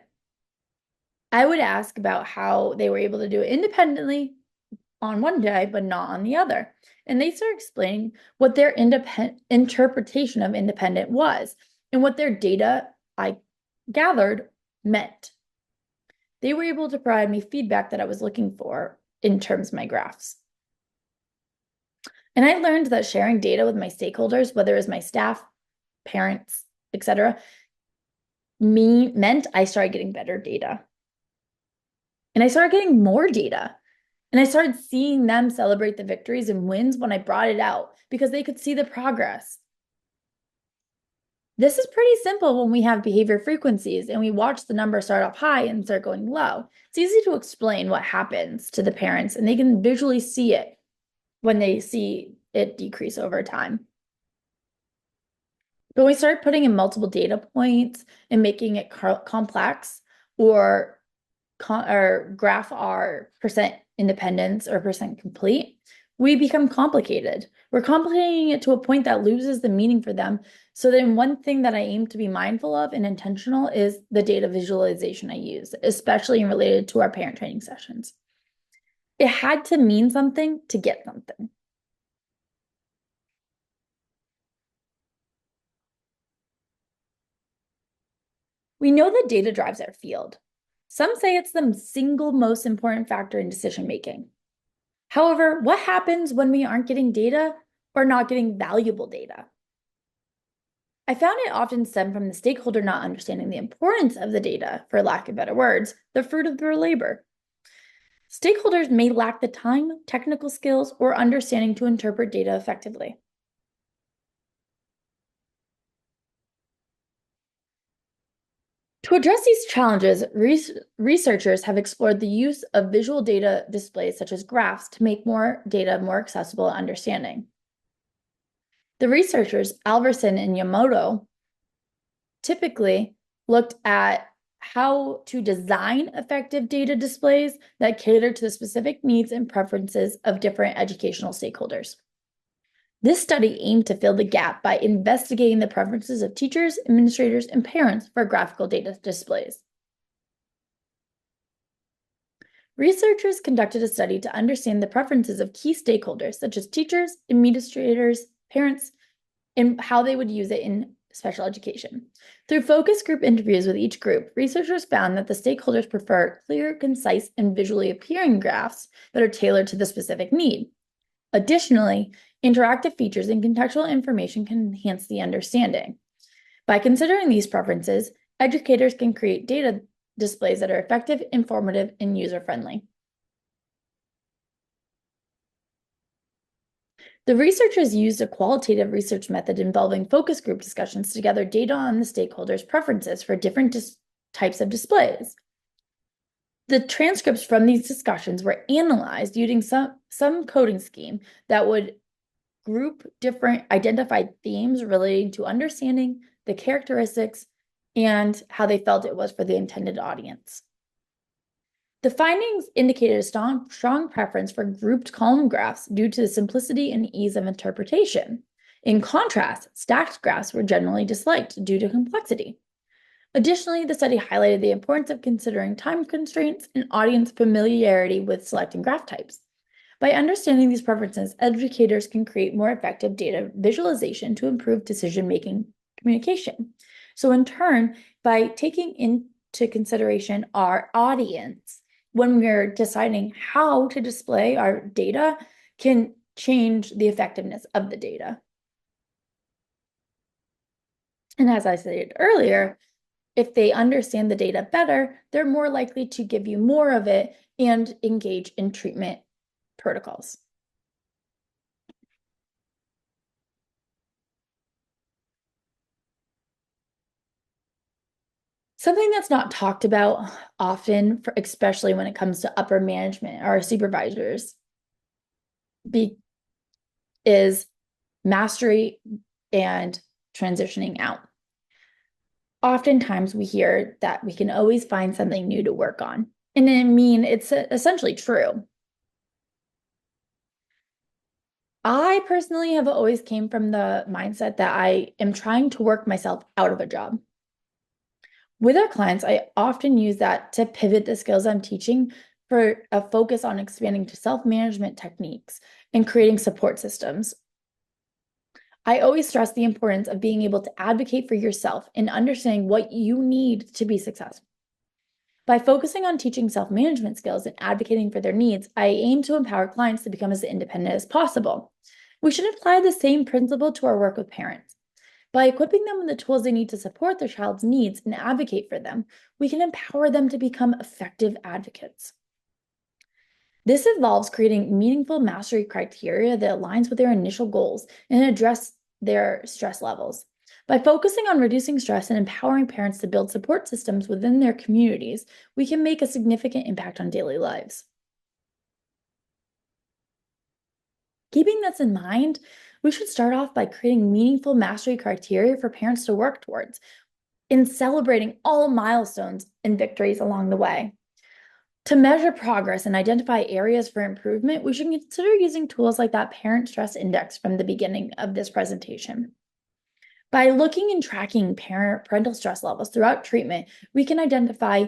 I would ask about how they were able to do it independently on one day, but not on the other. And they started explaining what their interpretation of independent was and what their data I gathered meant. They were able to provide me feedback that I was looking for in terms of my graphs. And I learned that sharing data with my stakeholders, whether it was my staff, parents, etc., meant I started getting better data. And I started getting more data. And I started seeing them celebrate the victories and wins when I brought it out because they could see the progress. This is pretty simple when we have behavior frequencies and we watch the number start off high and start going low. It's easy to explain what happens to the parents, and they can visually see it when they see it decrease over time. But when we start putting in multiple data points and making it complex, or graph our percent independence or percent complete, we become complicated. We're complicating it to a point that loses the meaning for them. So then one thing that I aim to be mindful of and intentional is the data visualization I use, especially related to our parent training sessions. It had to mean something to get something. We know that data drives our field. Some say it's the single most important factor in decision making. However, what happens when we aren't getting data or not getting valuable data? I found it often stemmed from the stakeholder not understanding the importance of the data, for lack of better words, the fruit of their labor. Stakeholders may lack the time, technical skills, or understanding to interpret data effectively. To address these challenges, researchers have explored the use of visual data displays such as graphs to make more data more accessible and understanding. The researchers, Alverson and Yamamoto, typically looked at how to design effective data displays that cater to the specific needs and preferences of different educational stakeholders. This study aimed to fill the gap by investigating the preferences of teachers, administrators, and parents for graphical data displays. Researchers conducted a study to understand the preferences of key stakeholders, such as teachers, administrators, parents, and how they would use it in special education. Through focus group interviews with each group, researchers found that the stakeholders prefer clear, concise, and visually appealing graphs that are tailored to the specific need. Additionally, interactive features and contextual information can enhance the understanding. By considering these preferences, educators can create data displays that are effective, informative, and user-friendly. The researchers used a qualitative research method involving focus group discussions to gather data on the stakeholders' preferences for different types of displays. The transcripts from these discussions were analyzed using some coding scheme that would group different identified themes relating to understanding the characteristics and how they felt it was for the intended audience. The findings indicated a strong preference for grouped column graphs due to the simplicity and ease of interpretation. In contrast, stacked graphs were generally disliked due to complexity. Additionally, the study highlighted the importance of considering time constraints and audience familiarity with selecting graph types. By understanding these preferences, educators can create more effective data visualization to improve decision-making communication. So in turn, by taking into consideration our audience when we're deciding how to display our data can change the effectiveness of the data. And as I stated earlier, if they understand the data better, they're more likely to give you more of it and engage in treatment protocols. Something that's not talked about often, especially when it comes to upper management or supervisors, is mastery and transitioning out. Oftentimes we hear that we can always find something new to work on. And I mean, it's essentially true. I personally have always came from the mindset that I am trying to work myself out of a job. With our clients, I often use that to pivot the skills I'm teaching for a focus on expanding to self-management techniques and creating support systems. I always stress the importance of being able to advocate for yourself and understanding what you need to be successful. By focusing on teaching self-management skills and advocating for their needs, I aim to empower clients to become as independent as possible. We should apply the same principle to our work with parents. By equipping them with the tools they need to support their child's needs and advocate for them, we can empower them to become effective advocates. This involves creating meaningful mastery criteria that aligns with their initial goals and address their stress levels. By focusing on reducing stress and empowering parents to build support systems within their communities, we can make a significant impact on daily lives. Keeping this in mind, we should start off by creating meaningful mastery criteria for parents to work towards in celebrating all milestones and victories along the way. To measure progress and identify areas for improvement, we should consider using tools like that parent stress index from the beginning of this presentation. By looking and tracking parental stress levels throughout treatment, we can identify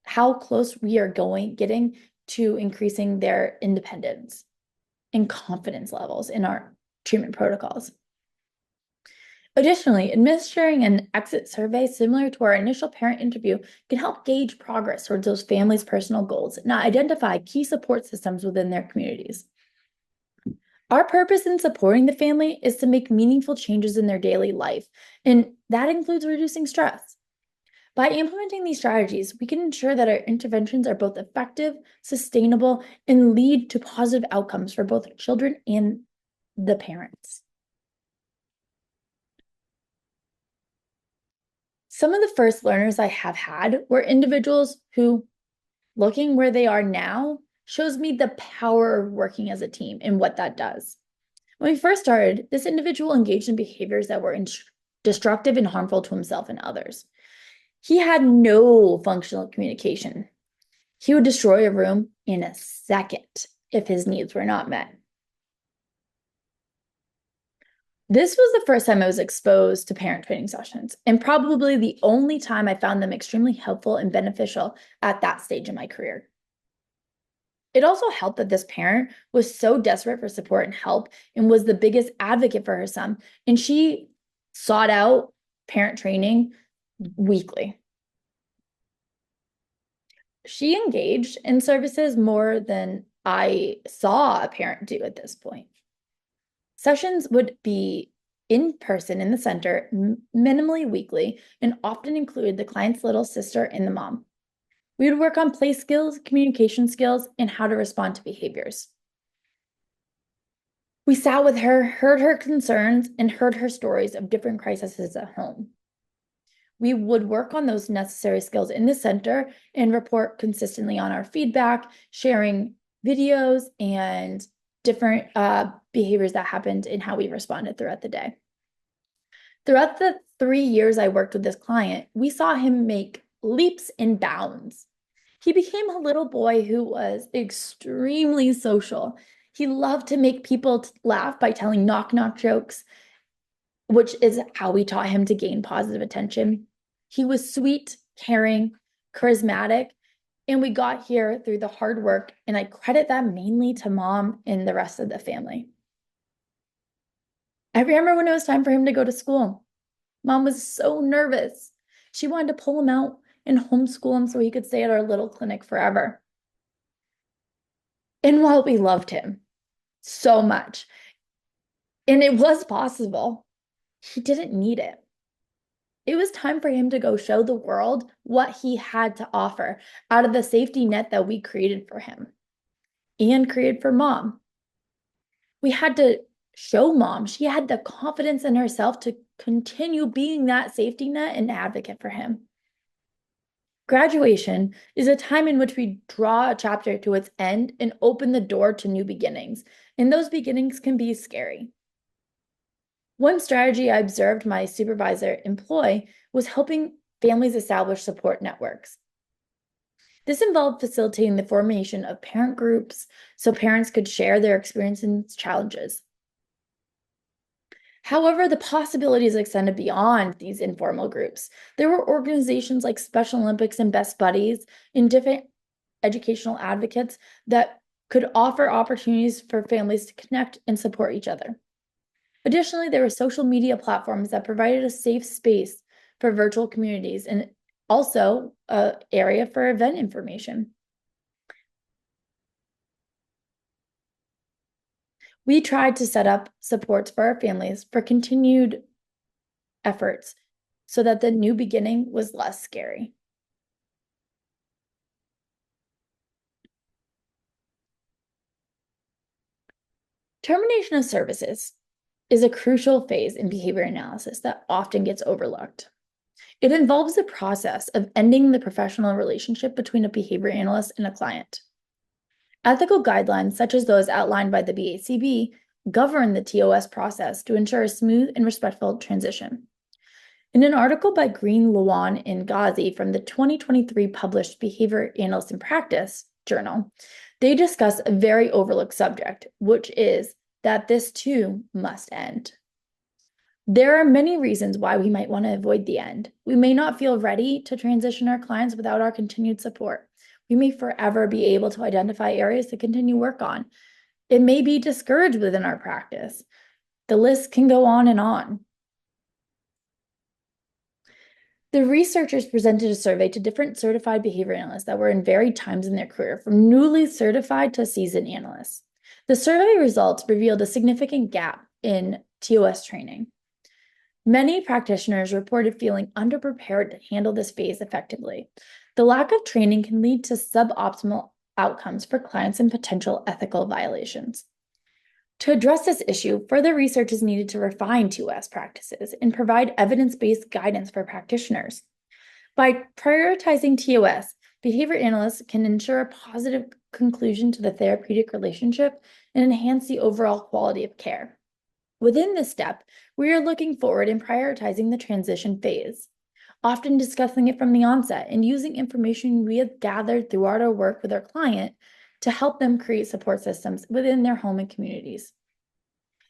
how close we are getting to increasing their independence and confidence levels in our treatment protocols. Additionally, administering an exit survey similar to our initial parent interview can help gauge progress towards those families' personal goals and identify key support systems within their communities. Our purpose in supporting the family is to make meaningful changes in their daily life, and that includes reducing stress. By implementing these strategies, we can ensure that our interventions are both effective, sustainable, and lead to positive outcomes for both children and the parents. Some of the first learners I have had were individuals who, looking where they are now, shows me the power of working as a team and what that does. When we first started, this individual engaged in behaviors that were destructive and harmful to himself and others. He had no functional communication. He would destroy a room in a second if his needs were not met. This was the first time I was exposed to parent training sessions, and probably the only time I found them extremely helpful and beneficial at that stage in my career. It also helped that this parent was so desperate for support and help and was the biggest advocate for her son, and she sought out parent training weekly. She engaged in services more than I saw a parent do at this point. Sessions would be in person in the center, minimally weekly, and often include the client's little sister and the mom. We would work on play skills, communication skills, and how to respond to behaviors. We sat with her, heard her concerns, and heard her stories of different crises at home. We would work on those necessary skills in the center and report consistently on our feedback, sharing videos and different behaviors that happened and how we responded throughout the day. Throughout the 3 years I worked with this client, we saw him make leaps and bounds. He became a little boy who was extremely social. He loved to make people laugh by telling knock-knock jokes, which is how we taught him to gain positive attention. He was sweet, caring, charismatic, and we got here through the hard work, and I credit that mainly to mom and the rest of the family. I remember when it was time for him to go to school. Mom was so nervous. She wanted to pull him out and homeschool him so he could stay at our little clinic forever. And while we loved him so much, and it was possible, he didn't need it. It was time for him to go show the world what he had to offer out of the safety net that we created for him and created for mom. We had to show mom she had the confidence in herself to continue being that safety net and advocate for him. Graduation is a time in which we draw a chapter to its end and open the door to new beginnings, and those beginnings can be scary. One strategy I observed my supervisor employ was helping families establish support networks. This involved facilitating the formation of parent groups so parents could share their experiences and challenges. However, the possibilities extended beyond these informal groups. There were organizations like Special Olympics and Best Buddies and different educational advocates that could offer opportunities for families to connect and support each other. Additionally, there were social media platforms that provided a safe space for virtual communities and also an area for event information. We tried to set up supports for our families for continued efforts so that the new beginning was less scary. Termination of services is a crucial phase in behavior analysis that often gets overlooked. It involves the process of ending the professional relationship between a behavior analyst and a client. Ethical guidelines, such as those outlined by the BACB, govern the TOS process to ensure a smooth and respectful transition. In an article by Green, Luan, and Ghazi from the 2023 published Behavior Analyst in Practice journal, they discuss a very overlooked subject, which is that this too must end. There are many reasons why we might want to avoid the end. We may not feel ready to transition our clients without our continued support. We may forever be able to identify areas to continue work on. It may be discouraged within our practice. The list can go on and on. The researchers presented a survey to different certified behavior analysts that were in varied times in their career, from newly certified to seasoned analysts. The survey results revealed a significant gap in TOS training. Many practitioners reported feeling underprepared to handle this phase effectively. The lack of training can lead to suboptimal outcomes for clients and potential ethical violations. To address this issue, further research is needed to refine TOS practices and provide evidence-based guidance for practitioners. By prioritizing TOS, behavior analysts can ensure a positive conclusion to the therapeutic relationship and enhance the overall quality of care. Within this step, we are looking forward and prioritizing the transition phase, often discussing it from the onset and using information we have gathered throughout our work with our client to help them create support systems within their home and communities.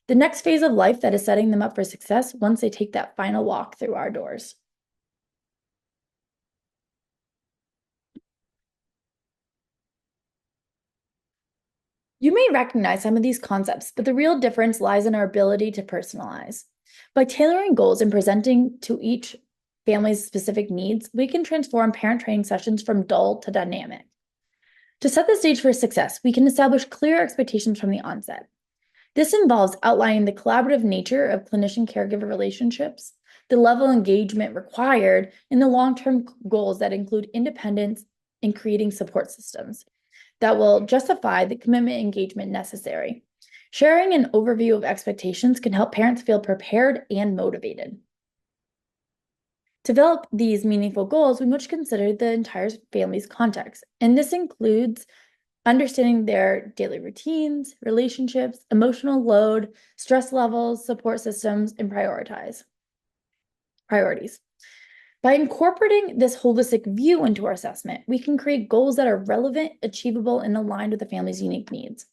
The next phase of life that is setting them up for success once they take that final walk through our doors. You may recognize some of these concepts, but the real difference lies in our ability to personalize. By tailoring goals and presenting to each family's specific needs, we can transform parent training sessions from dull to dynamic. To set the stage for success, we can establish clear expectations from the onset. This involves outlining the collaborative nature of clinician-caregiver relationships, the level of engagement required, and the long-term goals that include independence and creating support systems that will justify the commitment and engagement necessary. Sharing an overview of expectations can help parents feel prepared and motivated. To develop these meaningful goals, we must consider the entire family's context, and this includes understanding their daily routines, relationships, emotional load, stress levels, support systems, and priorities. By incorporating this holistic view into our assessment, we can create goals that are relevant, achievable, and aligned with the family's unique needs.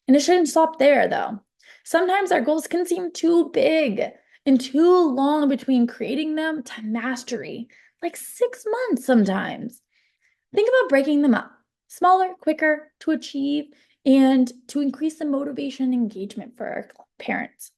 And it shouldn't stop there, though. Sometimes our goals can seem too big and too long between creating them to mastery, like 6 months sometimes. Think about breaking them up, smaller, quicker to achieve, and to increase the motivation and engagement for our parents.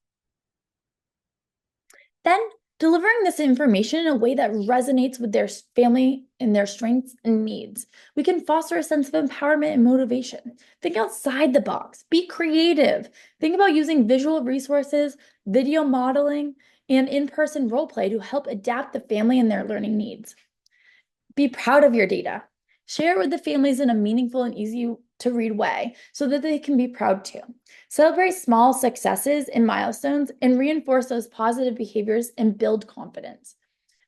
Then, delivering this information in a way that resonates with their family and their strengths and needs. We can foster a sense of empowerment and motivation. Think outside the box, be creative. Think about using visual resources, video modeling, and in-person role play to help adapt the family and their learning needs. Be proud of your data. Share it with the families in a meaningful and easy to read way so that they can be proud too. Celebrate small successes and milestones and reinforce those positive behaviors and build confidence.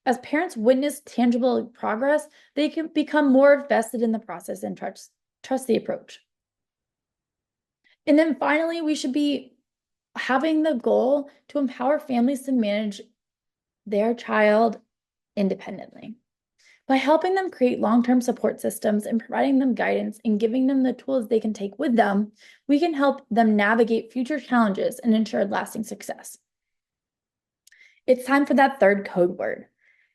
As parents witness tangible progress, they can become more vested in the process and trust the approach. And then finally, we should be having the goal to empower families to manage their child independently. By helping them create long-term support systems and providing them guidance and giving them the tools they can take with them, we can help them navigate future challenges and ensure lasting success. It's time for that third code word.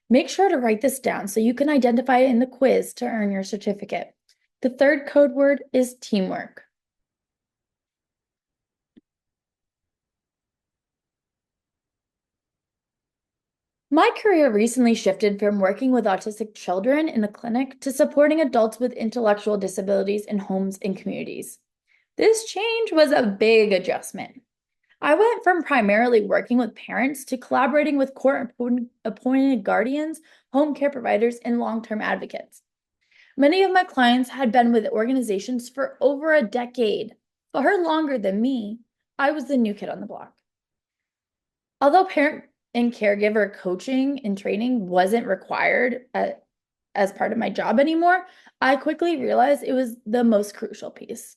Make sure to write this down so you can identify it in the quiz to earn your certificate. The third code word is teamwork. My career recently shifted from working with autistic children in the clinic to supporting adults with intellectual disabilities in homes and communities. This change was a big adjustment. I went from primarily working with parents to collaborating with court-appointed guardians, home care providers, and long-term advocates. Many of my clients had been with organizations for over a decade, far longer than me. I was the new kid on the block. Although parent and caregiver coaching and training wasn't required as part of my job anymore, I quickly realized it was the most crucial piece.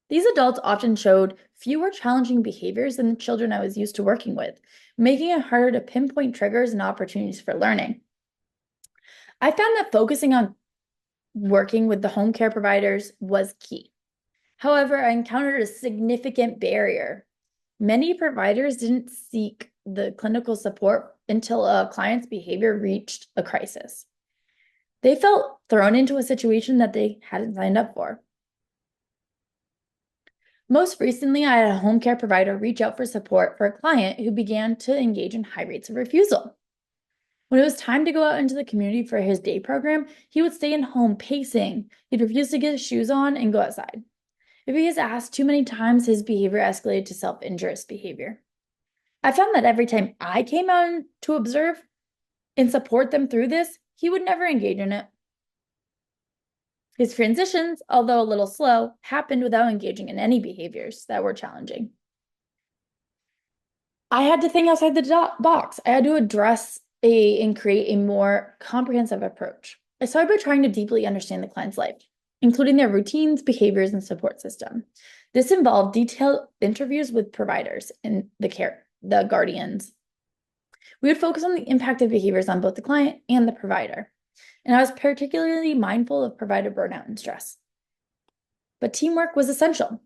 These adults often showed fewer challenging behaviors than the children I was used to working with, making it harder to pinpoint triggers and opportunities for learning. I found that focusing on working with the home care providers was key. However, I encountered a significant barrier. Many providers didn't seek the clinical support until a client's behavior reached a crisis. They felt thrown into a situation that they hadn't signed up for. Most recently, I had a home care provider reach out for support for a client who began to engage in high rates of refusal. When it was time to go out into the community for his day program, he would stay in home pacing. He'd refuse to get his shoes on and go outside. If he was asked too many times, his behavior escalated to self-injurious behavior. I found that every time I came out to observe and support them through this, he would never engage in it. His transitions, although a little slow, happened without engaging in any behaviors that were challenging. I had to think outside the box. I had to address and create a more comprehensive approach. I started by trying to deeply understand the client's life, including their routines, behaviors, and support system. This involved detailed interviews with providers and the guardians. We would focus on the impact of behaviors on both the client and the provider. And I was particularly mindful of provider burnout and stress. But teamwork was essential.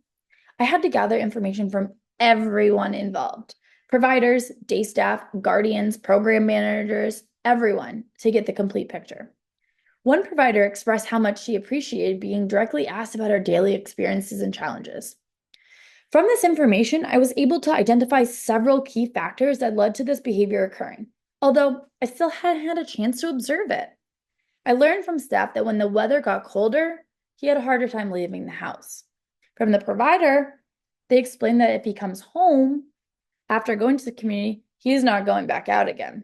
I had to gather information from everyone involved: providers, day staff, guardians, program managers, everyone, to get the complete picture. One provider expressed how much she appreciated being directly asked about her daily experiences and challenges. From this information, I was able to identify several key factors that led to this behavior occurring, although I still hadn't had a chance to observe it. I learned from staff that when the weather got colder, he had a harder time leaving the house. From the provider, they explained that if he comes home after going to the community, he's not going back out again.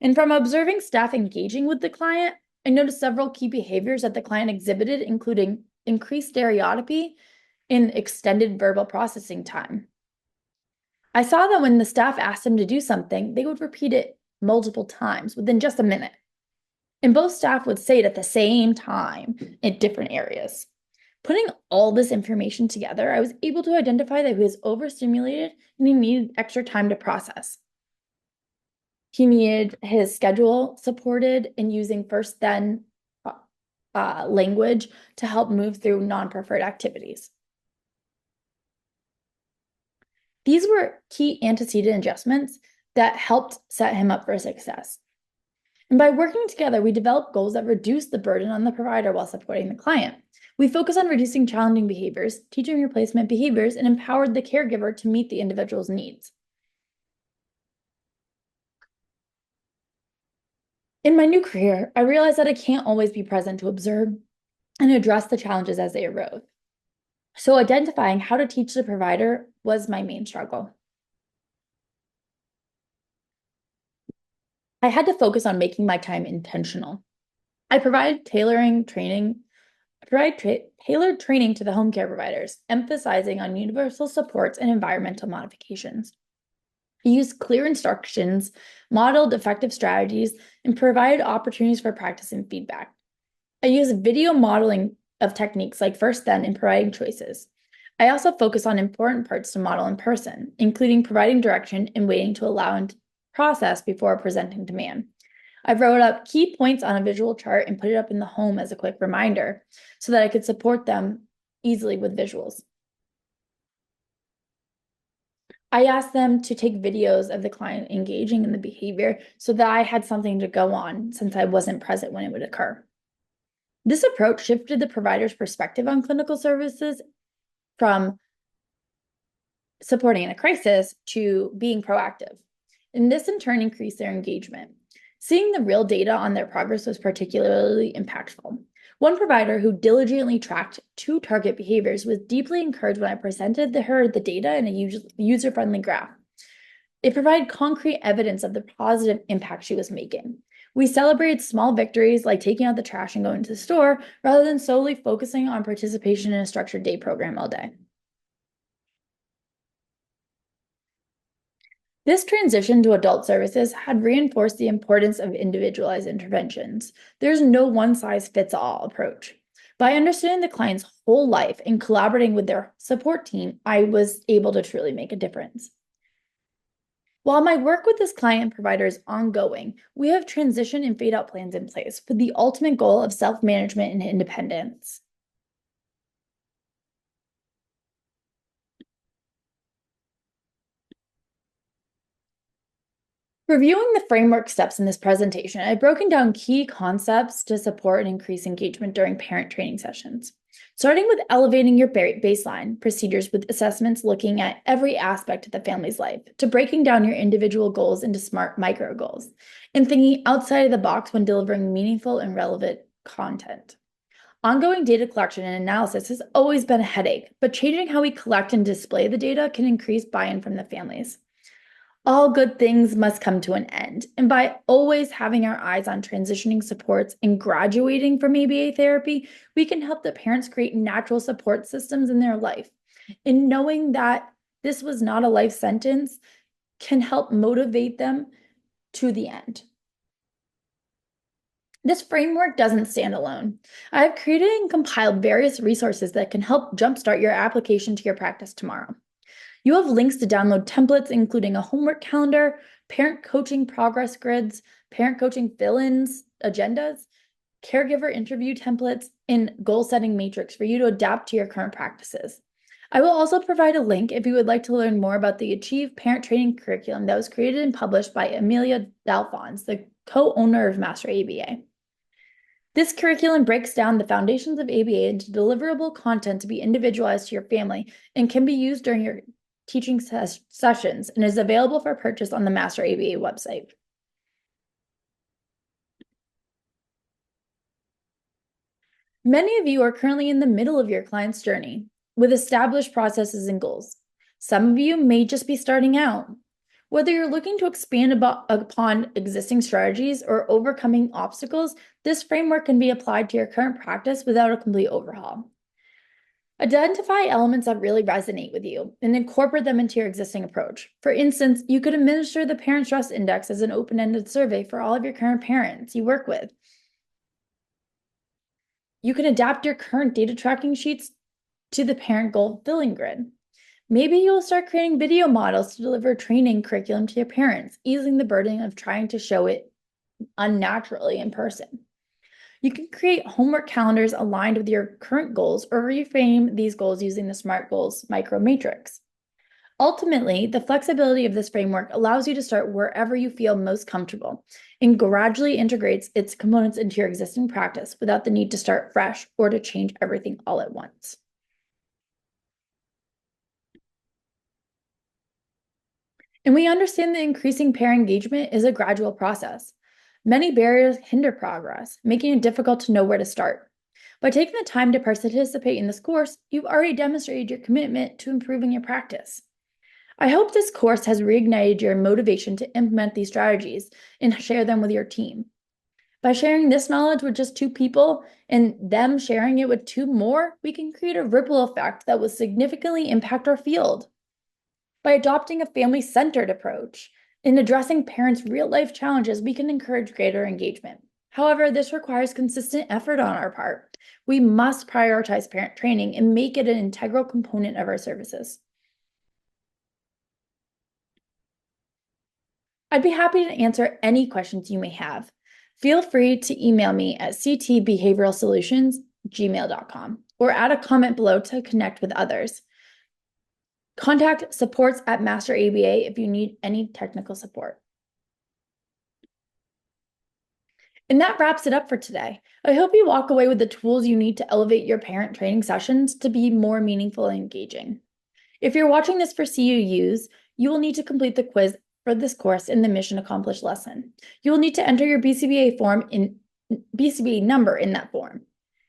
And from observing staff engaging with the client, I noticed several key behaviors that the client exhibited, including increased stereotypy and extended verbal processing time. I saw that when the staff asked him to do something, they would repeat it multiple times within just a minute. And both staff would say it at the same time in different areas. Putting all this information together, I was able to identify that he was overstimulated and he needed extra time to process. He needed his schedule supported and using first then language to help move through non-preferred activities. These were key antecedent adjustments that helped set him up for success. And by working together, we developed goals that reduce the burden on the provider while supporting the client. We focus on reducing challenging behaviors, teaching replacement behaviors, and empowered the caregiver to meet the individual's needs. In my new career, I realized that I can't always be present to observe and address the challenges as they arose. So identifying how to teach the provider was my main struggle. I had to focus on making my time intentional. I provide tailored training to the home care providers, emphasizing on universal supports and environmental modifications. I used clear instructions, modeled effective strategies, and provided opportunities for practice and feedback. I used video modeling of techniques like first then and providing choices. I also focus on important parts to model in person, including providing direction and waiting to allow and process before presenting demand. I wrote up key points on a visual chart and put it up in the home as a quick reminder so that I could support them easily with visuals. I asked them to take videos of the client engaging in the behavior so that I had something to go on since I wasn't present when it would occur. This approach shifted the provider's perspective on clinical services from supporting in a crisis to being proactive. And this in turn increased their engagement. Seeing the real data on their progress was particularly impactful. One provider who diligently tracked 2 target behaviors was deeply encouraged when I presented her the data in a user-friendly graph. It provided concrete evidence of the positive impact she was making. We celebrated small victories like taking out the trash and going to the store rather than solely focusing on participation in a structured day program all day. This transition to adult services had reinforced the importance of individualized interventions. There's no one-size-fits-all approach. By understanding the client's whole life and collaborating with their support team, I was able to truly make a difference. While my work with this client and provider is ongoing, we have transition and fade-out plans in place with the ultimate goal of self-management and independence. Reviewing the framework steps in this presentation, I've broken down key concepts to support and increase engagement during parent training sessions. Starting with elevating your baseline procedures with assessments looking at every aspect of the family's life, to breaking down your individual goals into smart micro goals, and thinking outside of the box when delivering meaningful and relevant content. Ongoing data collection and analysis has always been a headache, but changing how we collect and display the data can increase buy-in from the families. All good things must come to an end. And by always having our eyes on transitioning supports and graduating from ABA therapy, we can help the parents create natural support systems in their life. And knowing that this was not a life sentence can help motivate them to the end. This framework doesn't stand alone. I've created and compiled various resources that can help jumpstart your application to your practice tomorrow. You have links to download templates, including a homework calendar, parent coaching progress grids, parent coaching fill-ins, agendas, caregiver interview templates, and goal-setting matrix for you to adapt to your current practices. I will also provide a link if you would like to learn more about the Achieve Parent Training curriculum that was created and published by Amelia Dalphons, the co-owner of Master ABA. This curriculum breaks down the foundations of ABA into deliverable content to be individualized to your family and can be used during your teaching sessions and is available for purchase on the Master ABA website. Many of you are currently in the middle of your client's journey with established processes and goals. Some of you may just be starting out. Whether you're looking to expand upon existing strategies or overcoming obstacles, this framework can be applied to your current practice without a complete overhaul. Identify elements that really resonate with you and incorporate them into your existing approach. For instance, you could administer the Parent Stress Index as an open-ended survey for all of your current parents you work with. You can adapt your current data tracking sheets to the parent goal filling grid. Maybe you'll start creating video models to deliver training curriculum to your parents, easing the burden of trying to show it unnaturally in person. You can create homework calendars aligned with your current goals or reframe these goals using the SMART Goals micro matrix. Ultimately, the flexibility of this framework allows you to start wherever you feel most comfortable and gradually integrates its components into your existing practice without the need to start fresh or to change everything all at once. And we understand that increasing parent engagement is a gradual process. Many barriers hinder progress, making it difficult to know where to start. By taking the time to participate in this course, you've already demonstrated your commitment to improving your practice. I hope this course has reignited your motivation to implement these strategies and share them with your team. By sharing this knowledge with just 2 people and them sharing it with 2 more, we can create a ripple effect that will significantly impact our field. By adopting a family-centered approach in addressing parents' real-life challenges, we can encourage greater engagement. However, this requires consistent effort on our part. We must prioritize parent training and make it an integral component of our services. I'd be happy to answer any questions you may have. Feel free to email me at ctbehavioralsolutions@gmail.com or add a comment below to connect with others. Contact supports@masteraba if you need any technical support. And that wraps it up for today. I hope you walk away with the tools you need to elevate your parent training sessions to be more meaningful and engaging. If you're watching this for CEUs, you will need to complete the quiz for this course in the Mission Accomplished lesson. You will need to enter your BCBA number in that form.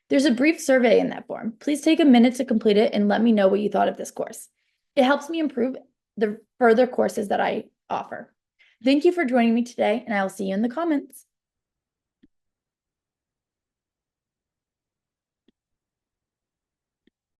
There's a brief survey in that form. Please take a minute to complete it and let me know what you thought of this course. It helps me improve the further courses that I offer. Thank you for joining me today, and I will see you in the comments.